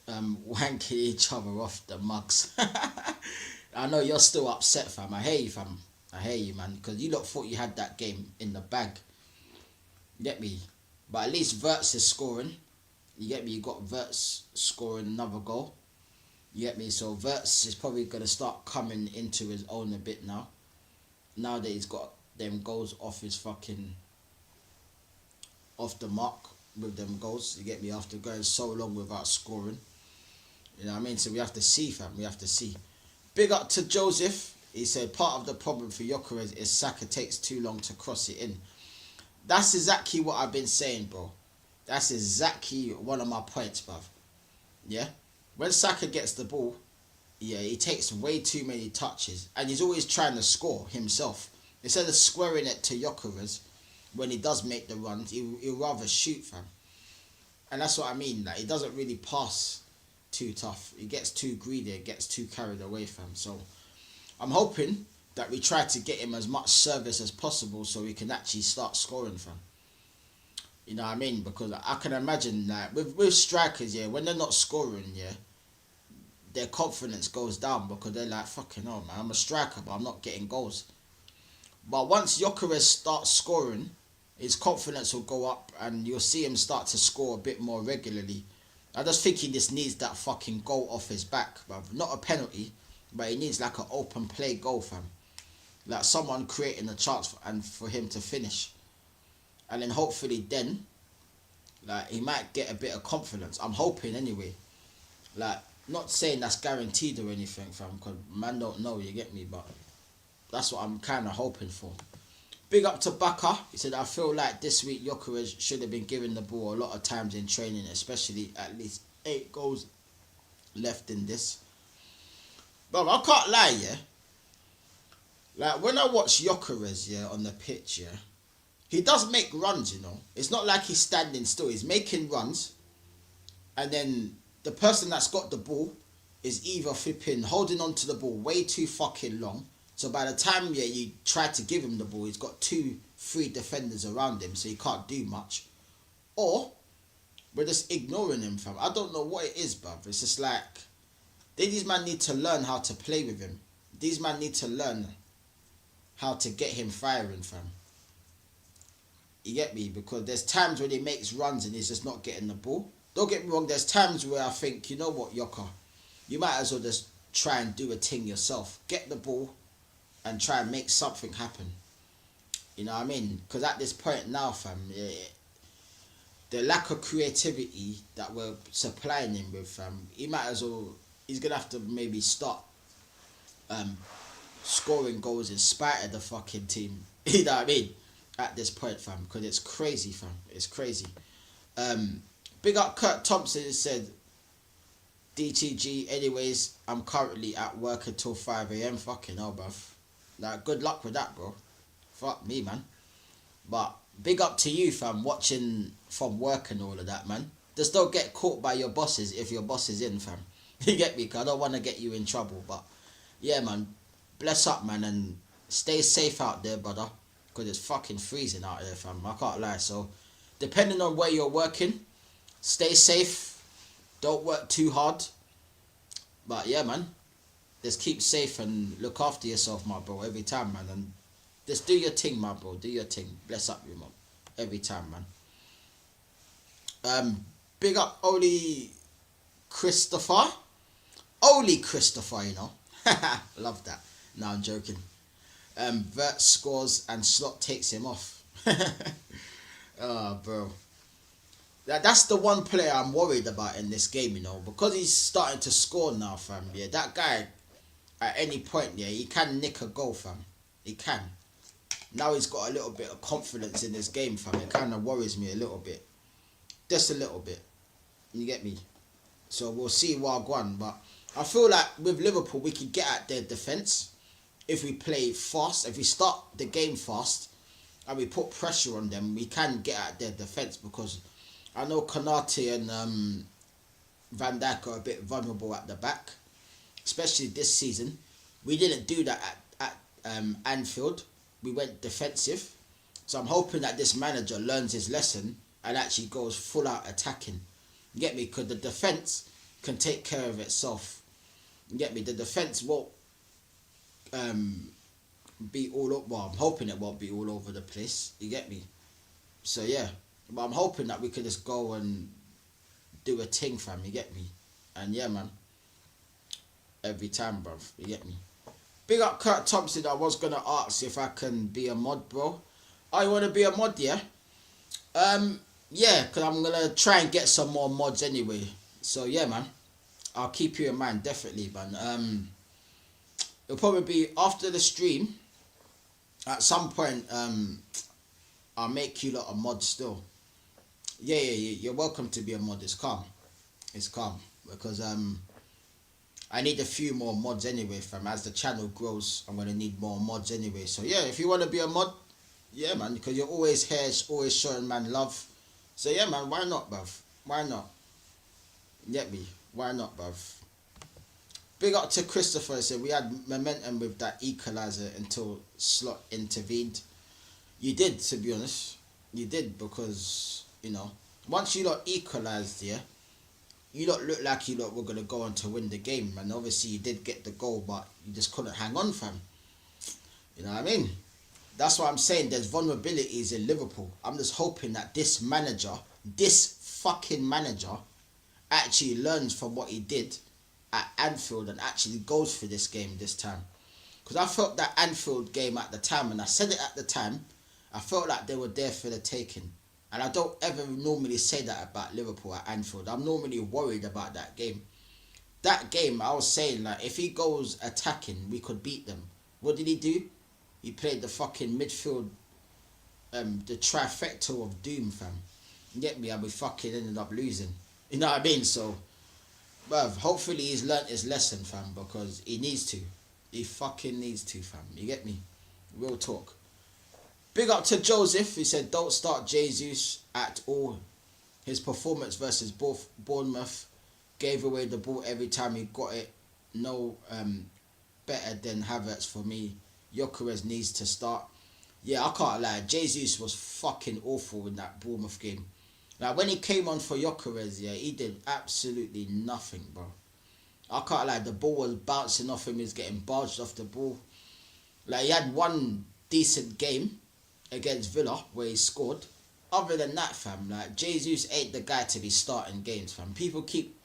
wanking each other off the mugs. I know you're still upset, fam. I hear you, fam. I hear you, man. Because you lot thought you had that game in the bag. You get me? But at least Verts is scoring. You get me? You got Verts scoring another goal. You get me? So Verts is probably going to start coming into his own a bit now. Now that he's got them goals off his fucking... off the mark with them goals. You get me? After going so long without scoring. You know what I mean? So we have to see, fam. We have to see. Big up to Joseph. He said part of the problem for Gyökeres is Saka takes too long to cross it in. That's exactly what I've been saying, bro. That's exactly one of my points, bruv. Yeah? When Saka gets the ball, yeah, he takes way too many touches. And he's always trying to score himself. Instead of squaring it to Gyökeres, when he does make the runs, he'll rather shoot, fam. And that's what I mean. Like, he doesn't really pass too tough. He gets too greedy. He gets too carried away, fam. So I'm hoping that we try to get him as much service as possible so we can actually start scoring, fam. You know what I mean? Because I can imagine that with strikers, yeah, when they're not scoring, yeah, their confidence goes down because they're like, fucking hell, man, I'm a striker, but I'm not getting goals. But once Gyökeres starts scoring, his confidence will go up and you'll see him start to score a bit more regularly. I just think he just needs that fucking goal off his back, bruv. Not a penalty, but he needs like an open play goal, fam. Like someone creating a chance for him to finish. And then hopefully then, like, he might get a bit of confidence. I'm hoping anyway. Like, not saying that's guaranteed or anything, fam, because man don't know, you get me, but that's what I'm kind of hoping for. Big up to Baka. He said, I feel like this week Gyökeres should have been given the ball a lot of times in training, especially at least 8 goals left in this. But I can't lie, yeah. Like, when I watch Gyökeres, yeah, on the pitch, yeah, he does make runs, you know. It's not like he's standing still. He's making runs. And then the person that's got the ball is either flipping, holding on to the ball way too fucking long. So by the time, yeah, you try to give him the ball, he's got 2-3 defenders around him, so he can't do much. Or we're just ignoring him, fam. I don't know what it is, bruv. It's just like, these man need to learn how to play with him. These man need to learn how to get him firing, fam. You get me? Because there's times when he makes runs and he's just not getting the ball. Don't get me wrong, there's times where I think, you know what, Yoka, you might as well just try and do a thing yourself. Get the ball and try and make something happen. You know what I mean? Because at this point now, fam, the lack of creativity that we're supplying him with, fam, he might as well, he's going to have to maybe start scoring goals in spite of the fucking team. You know what I mean? At this point, fam, because it's crazy, fam. It's crazy. Big up Kurt Thompson said, DTG, anyways, I'm currently at work until 5 a.m. Fucking hell, bruv. Like, good luck with that, bro. Fuck me, man. But big up to you, fam, watching from work and all of that, man. Just don't get caught by your bosses if your boss is in, fam. You get me? Because I don't want to get you in trouble. But yeah, man, bless up, man, and stay safe out there, brother. Because it's fucking freezing out there, fam. I can't lie. So depending on where you're working, stay safe. Don't work too hard. But yeah, man, just keep safe and look after yourself, my bro, every time, man. And just do your thing, my bro. Do your thing. Bless up you, man. Every time, man. Big up Oli Christopher. Oli Christopher, you know. Love that. No, I'm joking. Vert scores and Slot takes him off. Oh, bro. That's the one player I'm worried about in this game, you know. Because he's starting to score now, fam. Yeah, that guy, at any point, yeah, he can nick a goal, fam. He can. Now he's got a little bit of confidence in this game, fam. It kind of worries me a little bit. Just a little bit. You get me? So we'll see Wagwan. But I feel like with Liverpool, we can get at their defence if we play fast. If we start the game fast and we put pressure on them, we can get at their defence, because I know Konate and Van Dijk are a bit vulnerable at the back. especially this season. We didn't do that at Anfield. We went defensive. So I'm hoping that this manager learns his lesson and actually goes full out attacking. You get me? Because the defence can take care of itself. You get me? The defence won't be all up. Well, I'm hoping it won't be all over the place. You get me? So yeah, but I'm hoping that we can just go and do a thing, fam. You get me? And yeah, man. Every time, bruv. You get me? Big up Kurt Thompson. I was gonna ask if I can be a mod, bro. Oh, you wanna be a mod, yeah? Yeah, because I'm gonna try and get some more mods anyway. So yeah, man. I'll keep you in mind, definitely, man. It'll probably be after the stream. At some point, I'll make you lot a mod still. Yeah. You're welcome to be a mod. It's calm. It's calm. Because I need a few more mods anyway, fam. As the channel grows, I'm gonna need more mods anyway. So yeah, if you wanna be a mod, yeah, man, because you're always here, always showing man love. So yeah, man, why not, bruv? Why not? Get me? Why not, bruv? Big up to Christopher. He said we had momentum with that equalizer until Slot intervened. You did, to be honest. You did, because, you know, once you lot equalised, yeah, you lot looked like you lot were going to go on to win the game. And obviously you did get the goal, but you just couldn't hang on, fam. You know what I mean? That's what I'm saying. There's vulnerabilities in Liverpool. I'm just hoping that this fucking manager, actually learns from what he did at Anfield and actually goes for this game this time. Because I felt that Anfield game at the time, and I said it at the time, I felt like they were there for the taking. And I don't ever normally say that about Liverpool at Anfield. I'm normally worried about that game. That game, I was saying, like, if he goes attacking, we could beat them. What did he do? He played the fucking midfield, the trifecta of doom, fam. You get me? And we fucking ended up losing. You know what I mean? So, bruv, hopefully he's learnt his lesson, fam, because he needs to. He fucking needs to, fam. You get me? Real talk. Big up to Joseph. He said, don't start Jesus at all. His performance versus Bournemouth gave away the ball every time he got it. No better than Havertz for me. Gyökeres needs to start. Yeah, I can't lie. Jesus was fucking awful in that Bournemouth game. Like, when he came on for Gyökeres, yeah, he did absolutely nothing, bro. I can't lie. The ball was bouncing off him. He was getting barged off the ball. Like, he had one decent game against Villa where he scored. Other than that, fam, like, Jesus ain't the guy to be starting games, fam. People keep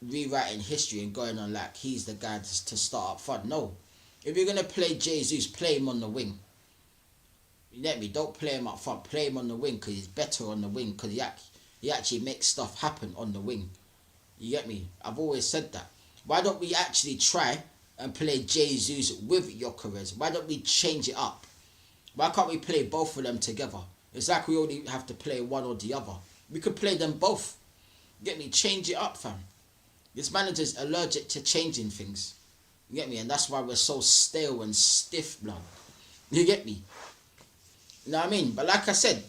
rewriting history and going on like he's the guy to start up front. No. If you're going to play Jesus, play him on the wing. You get me? Don't play him up front. Play him on the wing because he's better on the wing, because he actually makes stuff happen on the wing. You get me? I've always said that. Why don't we actually try and play Jesus with Gyökeres? Why don't we change it up? Why can't we play both of them together? It's like we only have to play one or the other. We could play them both. You get me? Change it up, fam. This manager's allergic to changing things. You get me? And that's why we're so stale and stiff, blood. You get me? You know what I mean? But like I said,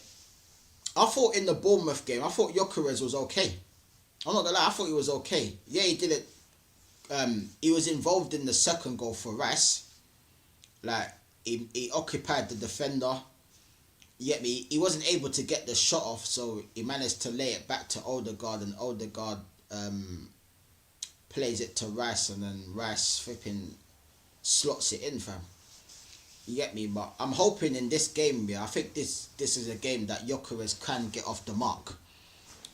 I thought in the Bournemouth game, I thought Gyökeres was okay. I'm not gonna lie, I thought he was okay. Yeah, he did it. He was involved in the second goal for Rice. Like, he occupied the defender. You get me? He wasn't able to get the shot off, so he managed to lay it back to Odegaard, and Odegaard plays it to Rice, and then Rice flipping slots it in, fam. You get me? But I'm hoping in this game, yeah, I think this is a game that Gyökeres can get off the mark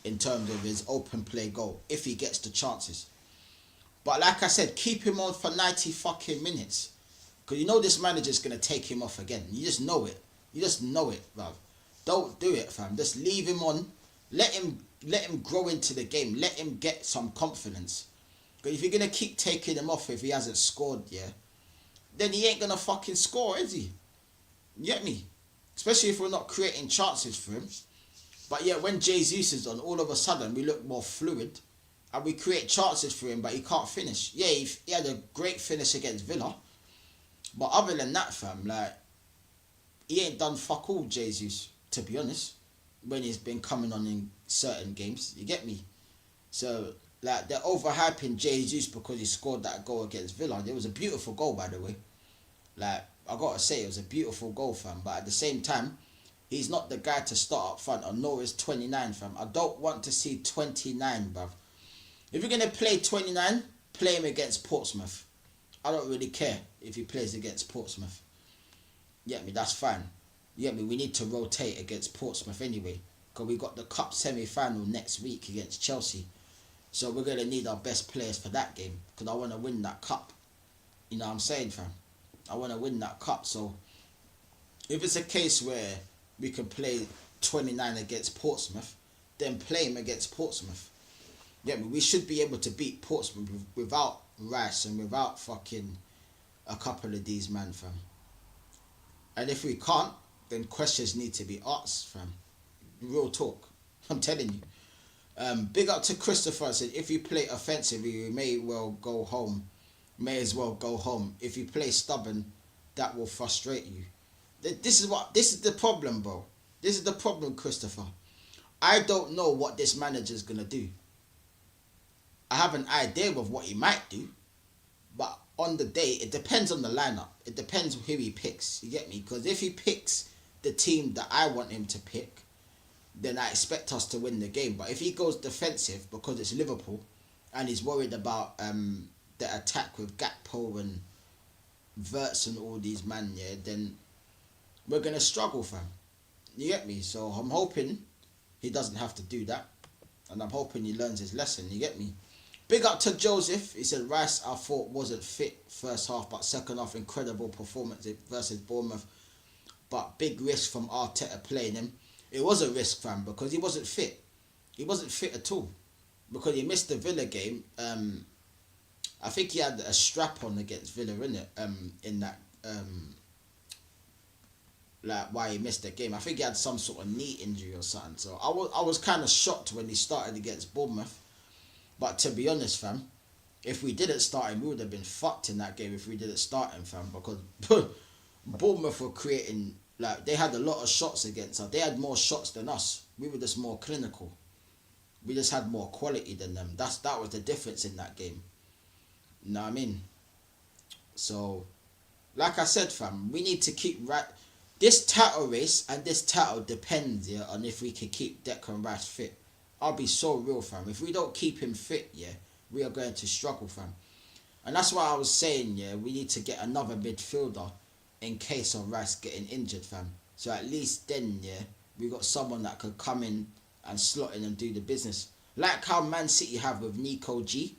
in terms of his open play goal, if he gets the chances. But like I said, keep him on for 90 fucking minutes. Because you know this manager's going to take him off again. You just know it. You just know it, bruv. Don't do it, fam. Just leave him on. Let him grow into the game. Let him get some confidence. Because if you're going to keep taking him off if he hasn't scored, yeah, then he ain't going to fucking score, is he? You get me? Especially if we're not creating chances for him. But yeah, when Jesus is on, all of a sudden we look more fluid. And we create chances for him, but he can't finish. Yeah, he had a great finish against Villa. But other than that, fam, like, he ain't done fuck all, Jesus, to be honest, when he's been coming on in certain games. You get me? So, Like they're overhyping Jesus because he scored that goal against Villa. It was a beautiful goal, by the way. Like I gotta say, it was a beautiful goal, fam. But at the same time, he's not the guy to start up front. And nor is 29, fam. I don't want to see 29, bruv. If you're gonna play 29, play him against Portsmouth. I don't really care if he plays against Portsmouth. You get me? That's fine. You get me? We need to rotate against Portsmouth anyway, because we got the cup semi-final next week against Chelsea. So we're gonna need our best players for that game, because I want to win that cup. You know what I'm saying, fam? I want to win that cup. So if it's a case where we can play 29 against Portsmouth, then play him against Portsmouth. Yeah, we should be able to beat Portsmouth without Rice and without fucking a couple of these man, fam. And if we can't, then questions need to be asked, fam. Real talk. I'm telling you. Big up to Christopher. Said if you play offensively, you may well go home. May as well go home. If you play stubborn, that will frustrate you. This is the problem, bro. This is the problem, Christopher. I don't know what this manager's gonna do. I have an idea of what he might do, but on the day, it depends on the lineup. It depends who he picks. You get me? Because if he picks the team that I want him to pick, then I expect us to win the game. But if he goes defensive because it's Liverpool, and he's worried about the attack with Gakpo and Verts and all these man, yeah, then we're gonna struggle, fam. You get me? So I'm hoping he doesn't have to do that, and I'm hoping he learns his lesson. You get me? Big up to Joseph. He said Rice I thought wasn't fit first half, but second half incredible performance versus Bournemouth. But big risk from Arteta playing him. It was a risk, fam, because he wasn't fit. He wasn't fit at all, because he missed the Villa game. I think he had a strap on against Villa, innit? In that like why he missed the game. I think he had some sort of knee injury or something. So I was kind of shocked when he started against Bournemouth. But to be honest, fam, if we didn't start him, we would have been fucked in that game if we didn't start him, fam. Because Bournemouth were creating, like, they had a lot of shots against us. They had more shots than us. We were just more clinical. We just had more quality than them. That was the difference in that game. You know what I mean? So, like I said, fam, we need to keep right. This title race and this title depends, yeah, on if we can keep Declan Rice fit. I'll be so real, fam. If we don't keep him fit, yeah, we are going to struggle, fam. And that's why I was saying, yeah, we need to get another midfielder in case of Rice getting injured, fam. So at least then, yeah, we got someone that could come in and slot in and do the business. Like how Man City have with Nico G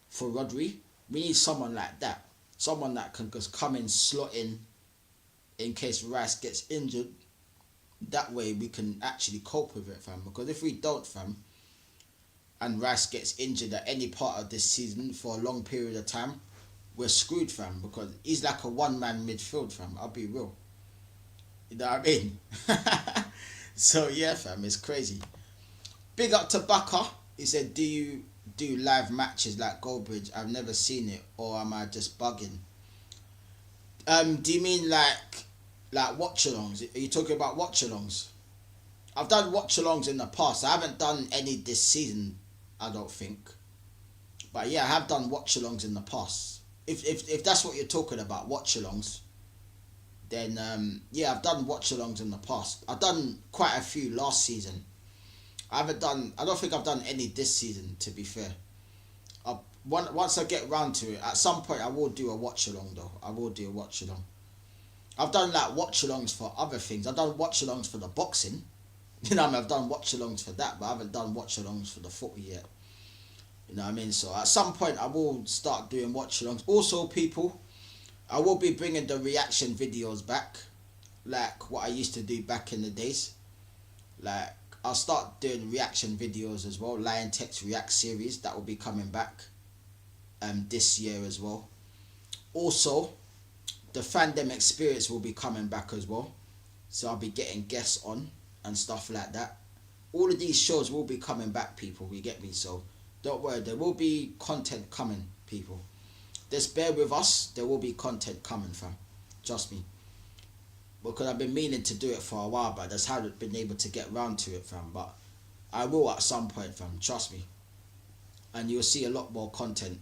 for Rodri. We need someone like that. Someone that can just come in, slot in case Rice gets injured. That way we can actually cope with it, fam. Because if we don't, fam, and Rice gets injured at any part of this season for a long period of time, we're screwed, fam. Because he's like a one-man midfield, fam. I'll be real. You know what I mean? So yeah, fam, it's crazy. Big up to Baka. He said, do you do live matches like Goldbridge? I've never seen it, or am I just bugging? Do you mean like watch-alongs? Are you talking about watch-alongs? I've done watch-alongs in the past. I haven't done any this season, I don't think. But yeah, I have done watch-alongs in the past. If that's what you're talking about, watch-alongs, then yeah, I've done watch-alongs in the past. I've done quite a few last season. I don't think I've done any this season, to be fair. Once I get round to it, at some point I will do a watch-along though. I will do a watch-along. I've done like watch-alongs for other things. I've done watch-alongs for the boxing. You know what I mean? I've done watch-alongs for that, but I haven't done watch-alongs for the footy yet. You know what I mean? So at some point I will start doing watch-alongs. Also, people, I will be bringing the reaction videos back, like what I used to do back in the days. Like, I'll start doing reaction videos as well. Liontekz React series, that will be coming back this year as well. Also, the Fandom Experience will be coming back as well. So I'll be getting guests on and stuff like that. All of these shows will be coming back, people. You get me? So don't worry, there will be content coming, people. Just bear with us. There will be content coming, fam. Trust me. Because I've been meaning to do it for a while, but I just haven't been able to get round to it, fam. But I will at some point, fam. Trust me. and you'll see a lot more content.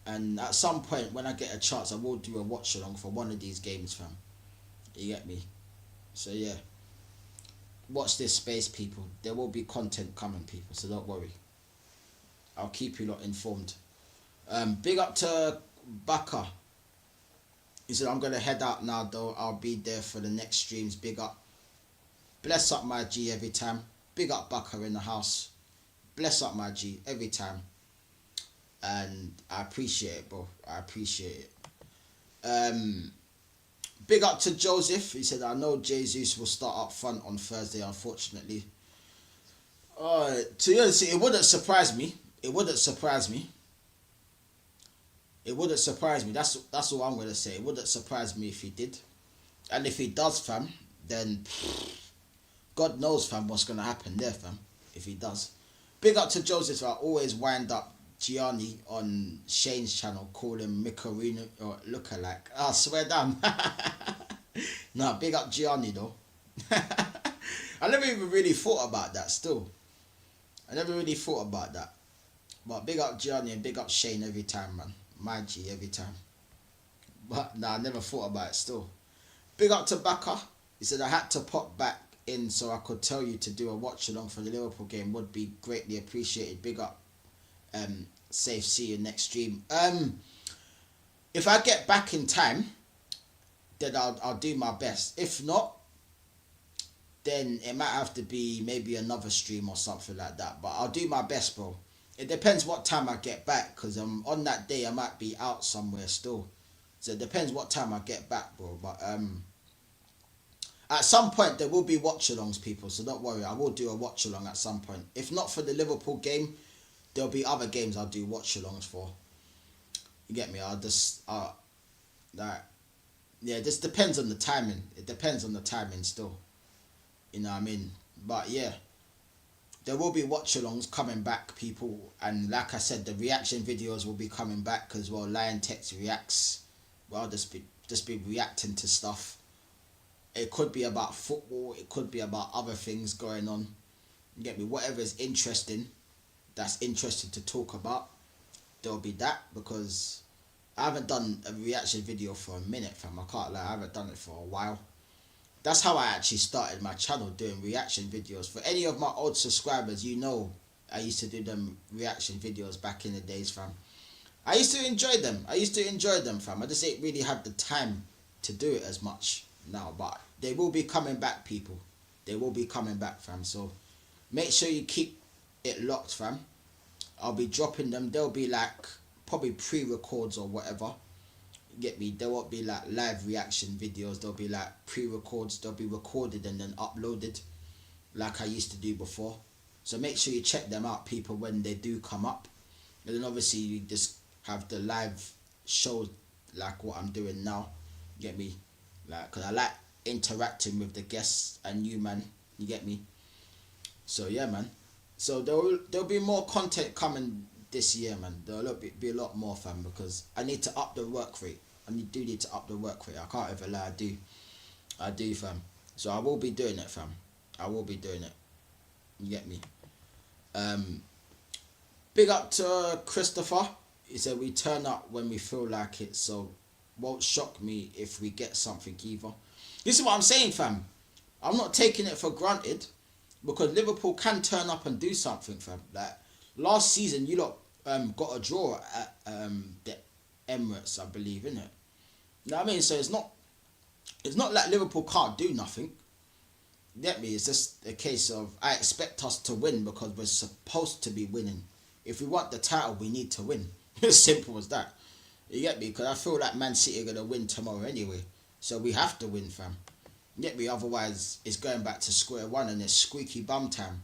And at some point, when I get a chance, I will do a watch along for one of these games, fam. You get me? So yeah, watch this space, people. There will be content coming, people, so don't worry. I'll keep you lot informed. Big up to Baka. He said, I'm gonna head out now though. I'll be there for the next streams. Big up. Bless up my G every time. Big up Baka in the house. Bless up my G every time. And I appreciate it, bro. I appreciate it. Big up to Joseph. He said, I know Jesus will start up front on Thursday, unfortunately. To be honest, it wouldn't surprise me. It wouldn't surprise me. It wouldn't surprise me. That's all I'm going to say. It wouldn't surprise me if he did. And if he does, fam, then God knows, fam, what's going to happen there, fam, if he does. Big up to Joseph. I always wind up Gianni on Shane's channel, call him Mikorino or lookalike. I swear down. No, big up Gianni though. I never even really thought about that still. I never really thought about that. But big up Gianni and big up Shane every time, man. My G every time. But nah, I never thought about it still. Big up to Baka. He said, I had to pop back in so I could tell you to do a watch along for the Liverpool game. Would be greatly appreciated. Big up. Safe, see you next stream. If I get back in time, then I'll do my best. If not, then it might have to be maybe another stream or something like that. But I'll do my best, bro. It depends what time I get back, because on that day I might be out somewhere still. So it depends what time I get back, bro. But at some point there will be watch-alongs, people, so don't worry. I will do a watch-along at some point. If not for the Liverpool game, there'll be other games I'll do watch-alongs for. You get me? Yeah, this depends on the timing. It depends on the timing still. You know what I mean? But yeah, there will be watch-alongs coming back, people. And like I said, the reaction videos will be coming back as well. Liontekz reacts. Well, I'll just be reacting to stuff. It could be about football. It could be about other things going on. You get me? Whatever is interesting, that's interesting to talk about, there'll be that, because I haven't done a reaction video for a minute, fam. I can't lie, I haven't done it for a while. That's how I actually started my channel, doing reaction videos. For any of my old subscribers, you know I used to do them reaction videos back in the days, fam. I used to enjoy them, fam. I just ain't really had the time to do it as much now, but they will be coming back, people. They will be coming back, fam. So make sure you keep it locked, fam. I'll be dropping them. They'll be like probably pre-records or whatever. You get me? There won't be like live reaction videos. They'll be like pre-records. They'll be recorded and then uploaded like I used to do before. So make sure you check them out, people, when they do come up. And then obviously you just have the live shows like what I'm doing now. You get me? Like, because I like interacting with the guests and you, man. You get me? So yeah, man. So there'll be more content coming this year, man. There'll be a lot more, fam, because I need to up the work rate. I do need to up the work rate. I can't ever lie, I do, fam. So I will be doing it, fam. I will be doing it. You get me? Big up to Christopher. He said, we turn up when we feel like it, so won't shock me if we get something either. This is what I'm saying, fam. I'm not taking it for granted, because Liverpool can turn up and do something, fam. Like last season, you lot got a draw at the Emirates, I believe, innit? You know what I mean? So it's not like Liverpool can't do nothing. You get me? It's just a case of I expect us to win because we're supposed to be winning. If we want the title, we need to win. As simple as that. You get me? Because I feel like Man City are going to win tomorrow anyway. So we have to win, fam. You get me? Otherwise, it's going back to square one and it's squeaky bum time.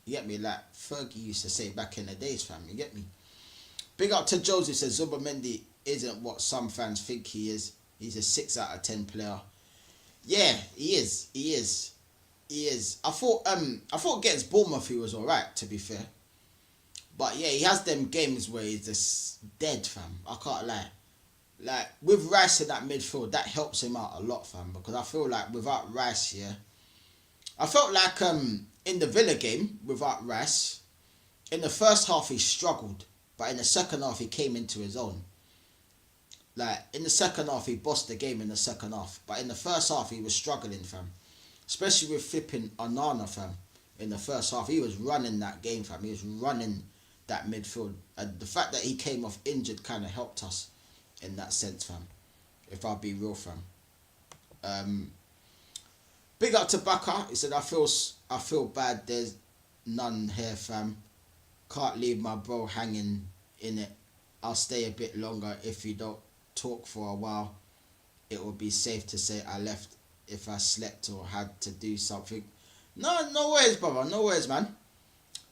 You get me? Like Fergie used to say back in the days, fam. You get me? Big up to Joseph, says Zubomendi isn't what some fans think he is. He's a 6 out of 10 player. Yeah, he is. He is. He is. I thought against Bournemouth he was alright, to be fair. But yeah, he has them games where he's just dead, fam. I can't lie. Like, with Rice in that midfield, that helps him out a lot, fam. Because I feel like without Rice, yeah. I felt like in the Villa game, without Rice, in the first half he struggled, but in the second half he came into his own. Like in the second half he bossed the game in the second half, but in the first half he was struggling, fam. Especially with flipping Onana, fam. In the first half he was running that game, fam. He was running that midfield, and the fact that he came off injured kind of helped us in that sense, fam. If I'll be real, fam. Big up to Baka. He said, I feel bad. There's none here, fam. Can't leave my bro hanging in it. I'll stay a bit longer if you don't talk for a while. It would be safe to say I left if I slept or had to do something. No worries, brother. No worries, man.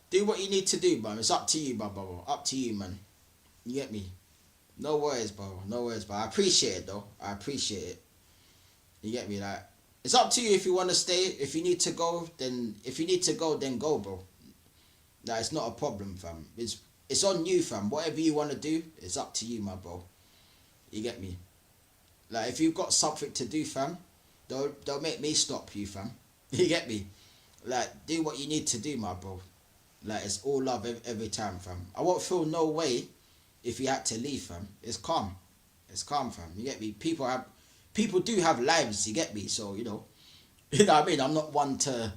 Do what you need to do, man. It's up to you, brother. Up to you, man. You get me? No worries, brother. No worries, brother. I appreciate it, though. I appreciate it. You get me? Like, it's up to you if you want to stay. If you need to go, then go, bro. Like, it's not a problem, fam. It's on you, fam. Whatever you want to do, it's up to you, my bro. You get me? Like, if you've got something to do, fam, don't make me stop you, fam. You get me? Like, do what you need to do, my bro. Like, it's all love every time, fam. I won't feel no way if you had to leave, fam. It's calm. It's calm, fam. You get me? People do have lives, you get me? So, you know what I mean? I'm not one to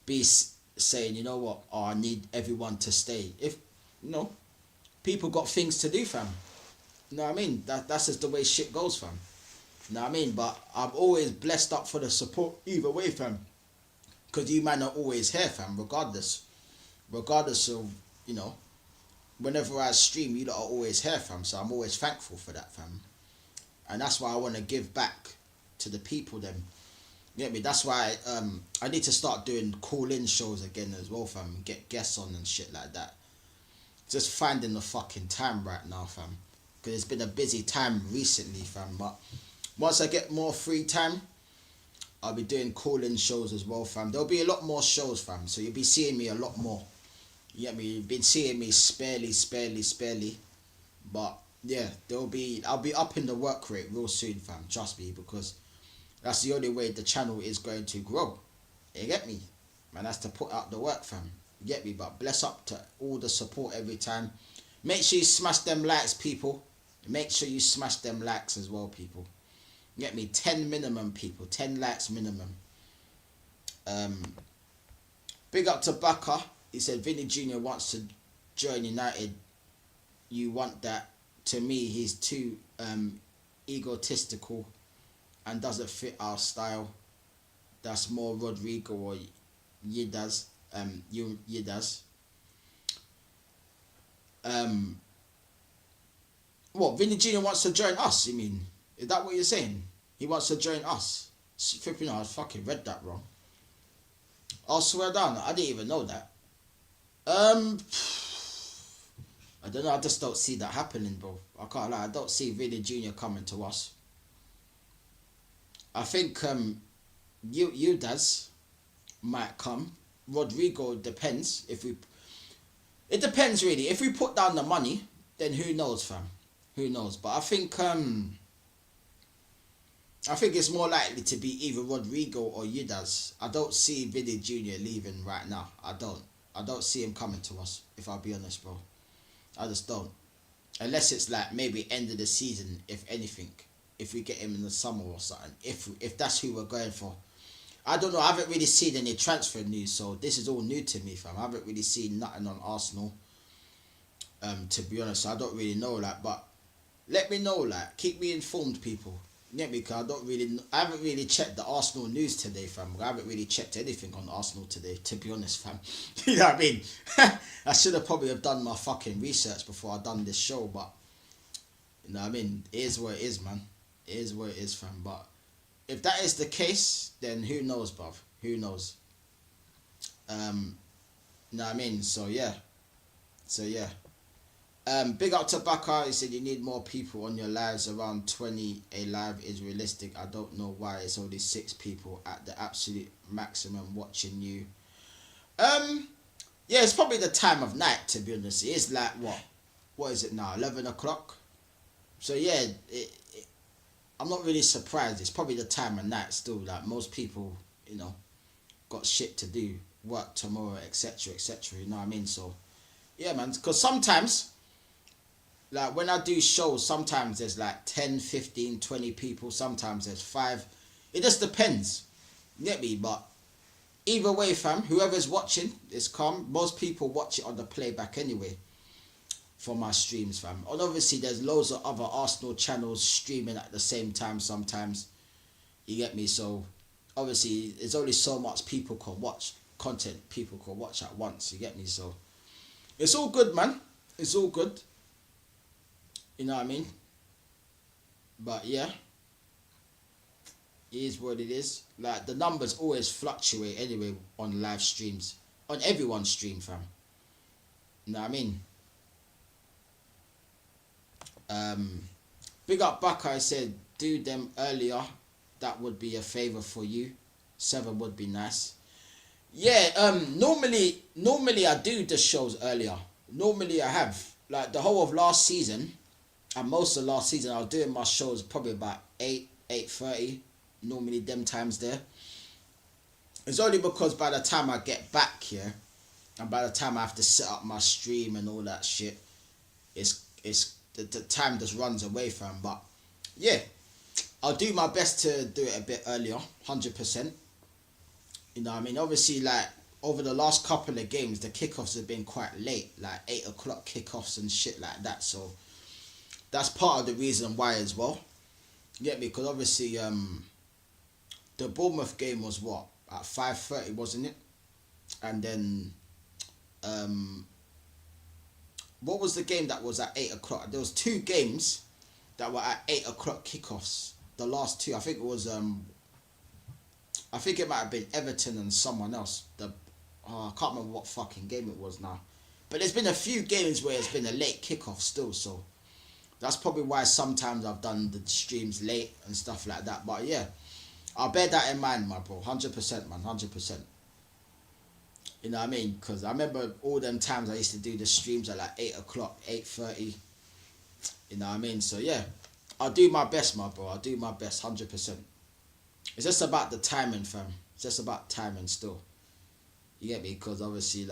be saying, you know what, oh, I need everyone to stay. If, you know, people got things to do, fam. You know what I mean? That's just the way shit goes, fam. You know what I mean? But I'm always blessed up for the support either way, fam. Because you man are always here, fam, regardless of, you know, whenever I stream, you lot are always here, fam. So I'm always thankful for that, fam. And that's why I want to give back to the people, them. You get me? That's why I need to start doing call-in shows again as well, fam. Get guests on and shit like that. Just finding the fucking time right now, fam. Because it's been a busy time recently, fam. But once I get more free time, I'll be doing call-in shows as well, fam. There'll be a lot more shows, fam. So you'll be seeing me a lot more. You get me? You've been seeing me sparely. But yeah, I'll be up in the work rate real soon, fam. Trust me, because that's the only way the channel is going to grow. You get me? Man, that's to put out the work, fam. You get me? But bless up to all the support every time. Make sure you smash them likes, people. Make sure you smash them likes as well, people. You get me? 10 minimum, people. 10 likes minimum. Big up to Baka. He said Vinny Jr. wants to join United. You want that? To me, he's too egotistical and doesn't fit our style. That's more Rodrigo or Yidas. Yidas. What, Vinny Jr. wants to join us, you mean? Is that what you're saying? He wants to join us. Flipping, I fucking read that wrong. I'll swear down, I didn't even know that. I don't know, I just don't see that happening, bro. I can't lie, I don't see Vinny Jr. coming to us. I think Yudas might come. Rodrigo depends. It depends really. If we put down the money, then who knows, fam? Who knows? But I think it's more likely to be either Rodrigo or Yudas. I don't see Vinny Jr. leaving right now. I don't see him coming to us, if I'll be honest, bro. I just don't. Unless it's like maybe end of the season, if anything. If we get him in the summer or something. If that's who we're going for. I don't know. I haven't really seen any transfer news, so this is all new to me, fam. I haven't really seen nothing on Arsenal. To be honest, I don't really know, like, but let me know, like, keep me informed, people. You get me? Because I haven't really checked the Arsenal news today, fam. I haven't really checked anything on Arsenal today, to be honest, fam. You know what I mean? I should have probably have done my fucking research before I done this show, but you know what I mean? It is what it is, man. It is what it is, fam. But if that is the case, then who knows, bruv? Who knows? You know what I mean? So yeah. Big up to Baka. He said you need more people on your lives. Around 20 a live is realistic. I don't know why it's only 6 people at the absolute maximum watching you. Yeah, it's probably the time of night, to be honest. It is like what is it now? 11 o'clock. So yeah, I'm not really surprised. It's probably the time of night still. Like most people, you know, got shit to do, work tomorrow, etc., etc. You know what I mean? So Yeah, man. Because sometimes, like when I do shows, sometimes there's like 10, 15, 20 people. Sometimes there's 5. It just depends. You get me? But either way, fam, whoever's watching is calm. Most people watch it on the playback anyway for my streams, fam. And obviously there's loads of other Arsenal channels streaming at the same time sometimes. You get me? So obviously there's only so much people can watch, content people can watch at once. You get me? So it's all good, man. It's all good. You know what I mean? But yeah, it is what it is. Like the numbers always fluctuate anyway on live streams. On everyone's stream, fam. You know what I mean? Big up Baka, I said do them earlier. That would be a favour for you. 7 would be nice. Yeah, normally I do the shows earlier. Normally I have. Like the whole of last season and most of last season I was doing my shows probably about 8:30. Normally them times there. It's only because by the time I get back here and by the time I have to set up my stream and all that shit, it's the time just runs away from. But yeah, I'll do my best to do it a bit earlier, 100%. You know what I mean? Obviously, like over the last couple of games, the kickoffs have been quite late, like 8 o'clock kickoffs and shit like that. So that's part of the reason why as well. You get me? Because obviously, the Bournemouth game was what, at 5:30, wasn't it? And then, what was the game that was at 8 o'clock? There was 2 games that were at 8 o'clock kickoffs. The last 2, I think it was I think it might have been Everton and someone else. I can't remember what fucking game it was now. But there's been a few games where it's been a late kickoff still, so that's probably why sometimes I've done the streams late and stuff like that. But yeah, I'll bear that in mind, my bro. 100%, man. 100%. You know what I mean? Because I remember all them times I used to do the streams at like 8 o'clock, 8:30. You know what I mean? So yeah, I'll do my best, my bro. I'll do my best, 100%. It's just about the timing, fam. It's just about timing still. You get me? Because obviously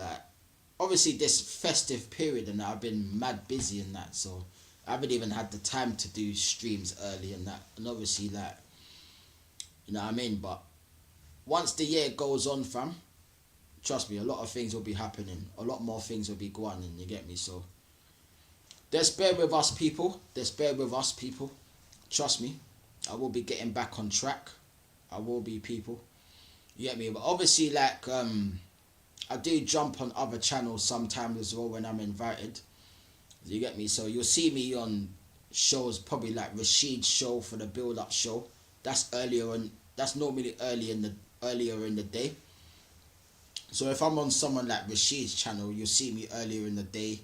this festive period and I've been mad busy in that. So I haven't even had the time to do streams early and that. And obviously like, you know what I mean? But once the year goes on, fam, trust me, a lot of things will be happening. A lot more things will be going on, you get me? So just bear with us, people. Just bear with us, people. Trust me, I will be getting back on track. I will be, people. You get me? But obviously, like, I do jump on other channels sometimes as well when I'm invited. You get me? So you'll see me on shows, probably like Rashid's show for the build-up show. That's earlier on. That's normally earlier in the day. So if I'm on someone like Rashid's channel, you'll see me earlier in the day.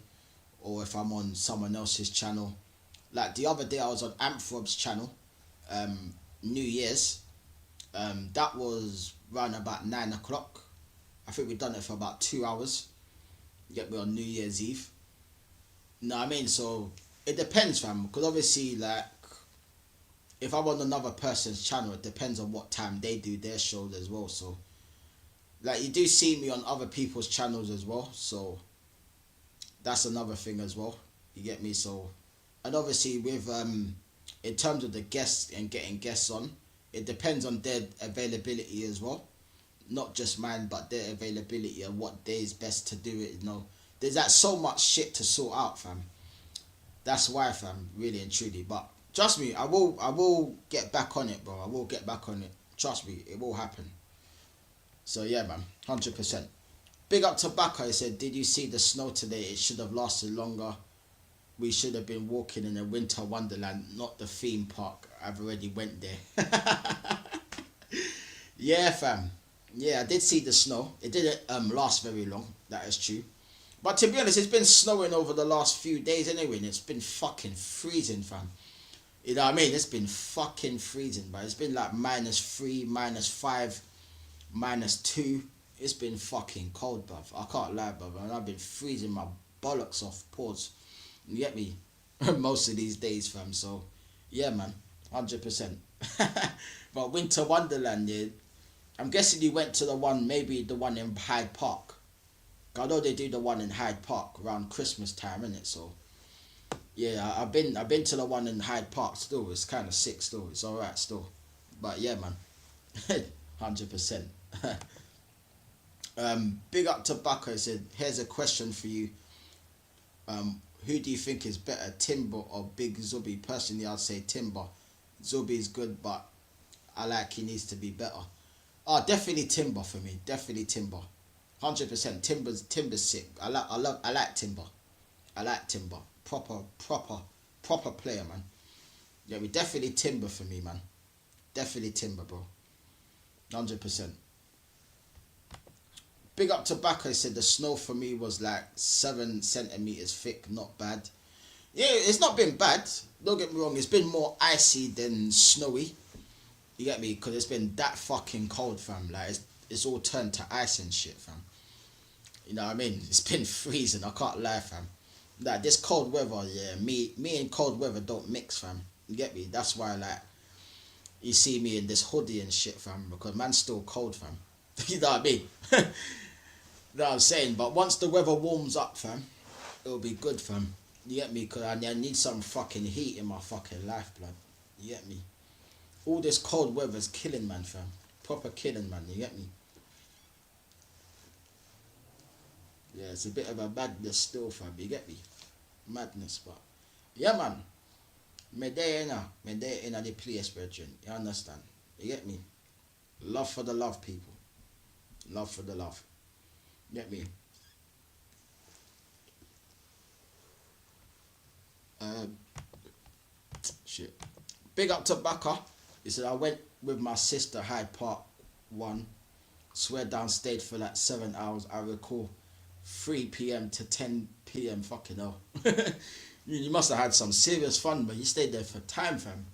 Or if I'm on someone else's channel. Like the other day I was on Amthrob's channel, New Year's. That was around about 9 o'clock. I think we've done it for about 2 hours. Get me on New Year's Eve. You know what I mean? So it depends, fam. Because obviously, like, if I'm on another person's channel, it depends on what time they do their shows as well. So, like, you do see me on other people's channels as well. So that's another thing as well. You get me? So, and obviously with in terms of the guests and getting guests on, it depends on their availability as well. Not just mine, but their availability and what day is best to do it, you know. There's like so much shit to sort out, fam. That's why, fam, really and truly. But trust me, I will get back on it, bro. I will get back on it. Trust me, it will happen. So yeah, man, 100%. Big up to Baka. He said, did you see the snow today? It should have lasted longer. We should have been walking in a winter wonderland, not the theme park. I've already went there. Yeah, fam. Yeah, I did see the snow. It didn't last very long. That is true. But to be honest, it's been snowing over the last few days anyway, and it's been fucking freezing, fam. You know what I mean? It's been fucking freezing, but it's been like -3, -5, -2. It's been fucking cold, bruv. I can't lie, bruv. And I've been freezing my bollocks off, pause. You get me? Most of these days, fam. So, yeah, man. 100%. But Winter Wonderland, yeah. I'm guessing you went to the one, maybe the one in Hyde Park. I know they do the one in Hyde Park around Christmas time, innit? So yeah, I've been to the one in Hyde Park still. It's kind of sick still. It's alright still. But yeah, man. 100%. Big up to Bucko. He said, here's a question for you. Who do you think is better, Timber or Big Zubi? Personally, I'd say Timber. Zubi is good, but I like he needs to be better. Oh, definitely Timber for me. Definitely Timber. 100%. Timber's sick. I like Timber. I like Timber. Proper player, man. Yeah, we definitely Timber for me, man. Definitely Timber, bro. 100%. Big up Tobacco. He said the snow for me was like 7 centimeters thick. Not bad. Yeah, it's not been bad. Don't get me wrong. It's been more icy than snowy. You get me? Because it's been that fucking cold, fam. Like, it's all turned to ice and shit, fam. You know what I mean? It's been freezing. I can't lie, fam. Like, this cold weather, yeah. Me and cold weather don't mix, fam. You get me? That's why, like, you see me in this hoodie and shit, fam. Because man's still cold, fam. You know what I mean? You know what I'm saying? But once the weather warms up, fam, it'll be good, fam. You get me? Because I need some fucking heat in my fucking life, blood. You get me? All this cold weather's killing, man, fam. Proper killing, man. You get me? Yeah, it's a bit of a madness still, fam. You get me? Madness, but... yeah, man. Me there in the place, brethren. You understand? You get me? Love for the love, people. Love for the love. Get me? Shit. Big up to Baka. He said, I went with my sister Hyde Park 1. Swear down stayed for like 7 hours. I recall 3 p.m. to 10 p.m. Fucking hell. You must have had some serious fun, but you stayed there for time, fam.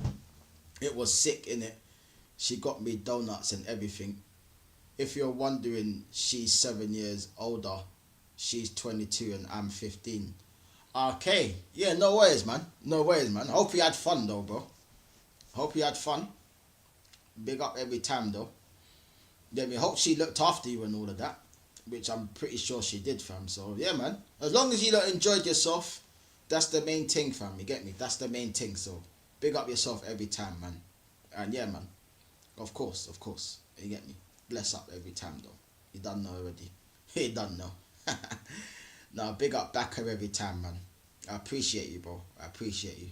It was sick, innit? She got me donuts and everything. If you're wondering, she's 7 years older. She's 22 and I'm 15. Okay. Yeah, no worries, man. No worries, man. Hope you had fun, though, bro. Hope you had fun. Big up every time, though. Yeah, me hope she looked after you and all of that, which I'm pretty sure she did, fam. So, yeah, man. As long as you enjoyed yourself, that's the main thing, fam. You get me? That's the main thing. So, big up yourself every time, man. And, yeah, man. Of course. You get me? Bless up every time, though. You done know already. You done know. Now, big up Backer every time, man. I appreciate you, bro. I appreciate you.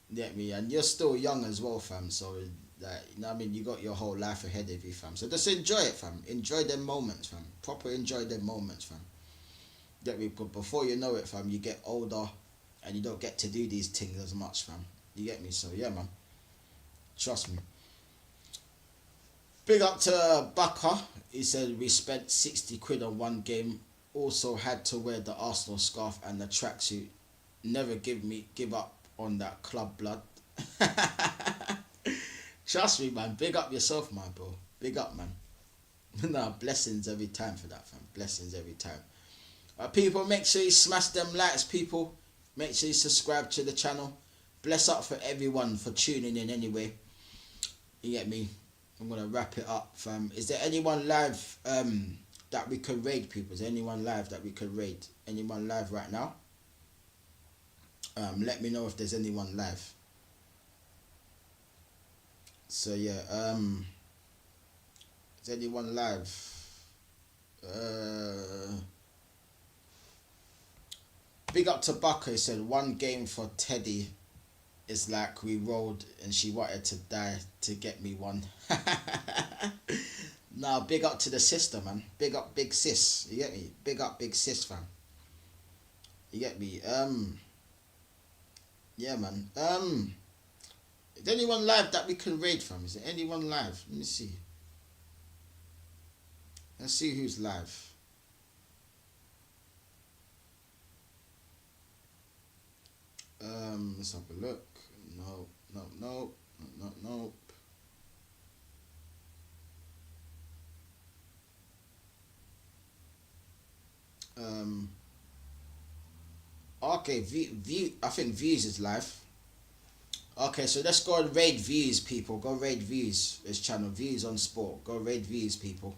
You get me? And you're still young as well, fam. So, you know what I mean? You got your whole life ahead of you, fam. So, just enjoy it, fam. Enjoy them moments, fam. Proper enjoy them moments, fam. Get me? But before you know it, fam, you get older and you don't get to do these things as much, fam. You get me? So, yeah, man. Trust me. Big up to Baka. He said we spent 60 quid on one game. Also had to wear the Arsenal scarf and the tracksuit. Never give up on that club blood. Trust me, man. Big up yourself, man, bro. Big up, man. Nah, blessings every time for that, fam. Blessings every time. People, make sure you smash them likes, people. Make sure you subscribe to the channel. Bless up for everyone for tuning in anyway. You get me? I'm gonna wrap it up, fam. Is there anyone live that we could raid, people? Is there anyone live that we could raid? Anyone live right now? Let me know if there's anyone live. So yeah, is anyone live? Big up to Bucko. He said 1 game for Teddy. It's like we rolled and she wanted to die to get me one. Nah, big up to the sister, man. Big up big sis. You get me? Big up big sis, fam. You get me? Yeah, man. Is there anyone live that we can raid from? Is there anyone live? Let me see. Let's see who's live. Let's have a look. No. Okay, I think Views is live. Okay, so let's go and raid Views, people. Go raid Views. This channel, Views on Sport. Go raid Views, people.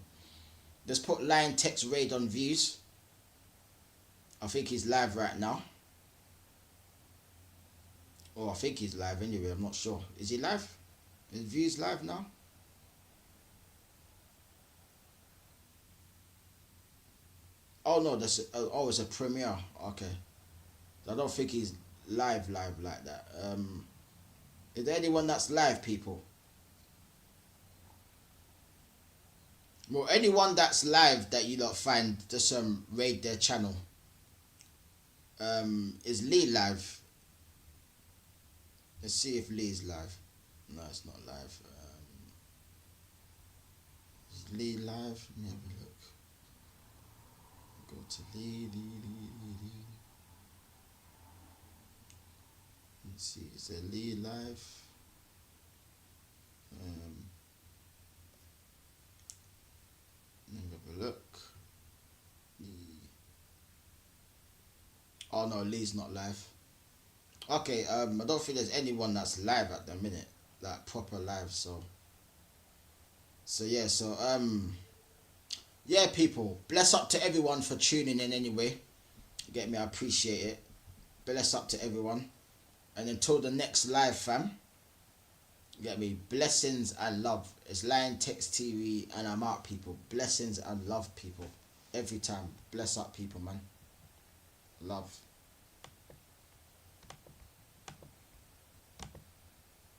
Let's put Liontekz raid on Views. I think he's live right now. Or I think he's live anyway, I'm not sure. Is he live? Is Views live now? Oh no, that's oh, it's a premiere. Okay, I don't think he's live like that. Is there anyone that's live, people? Well, anyone that's live that you lot find, just raid their channel. Is Lee live? Let's see if Lee's live. No, it's not live. Is Lee live? Let me have a look. Go to Lee. Let's see, is there Lee live? Let me have a look. Lee. Oh no, Lee's not live. Okay, I don't think there's anyone that's live at the minute, like proper live. So yeah, people. Bless up to everyone for tuning in anyway. Get me? I appreciate it. Bless up to everyone, and until the next live, fam. Get me? Blessings and love. It's Liontekz TV, and I'm out, people. Blessings and love, people. Every time. Bless up, people, man. Love.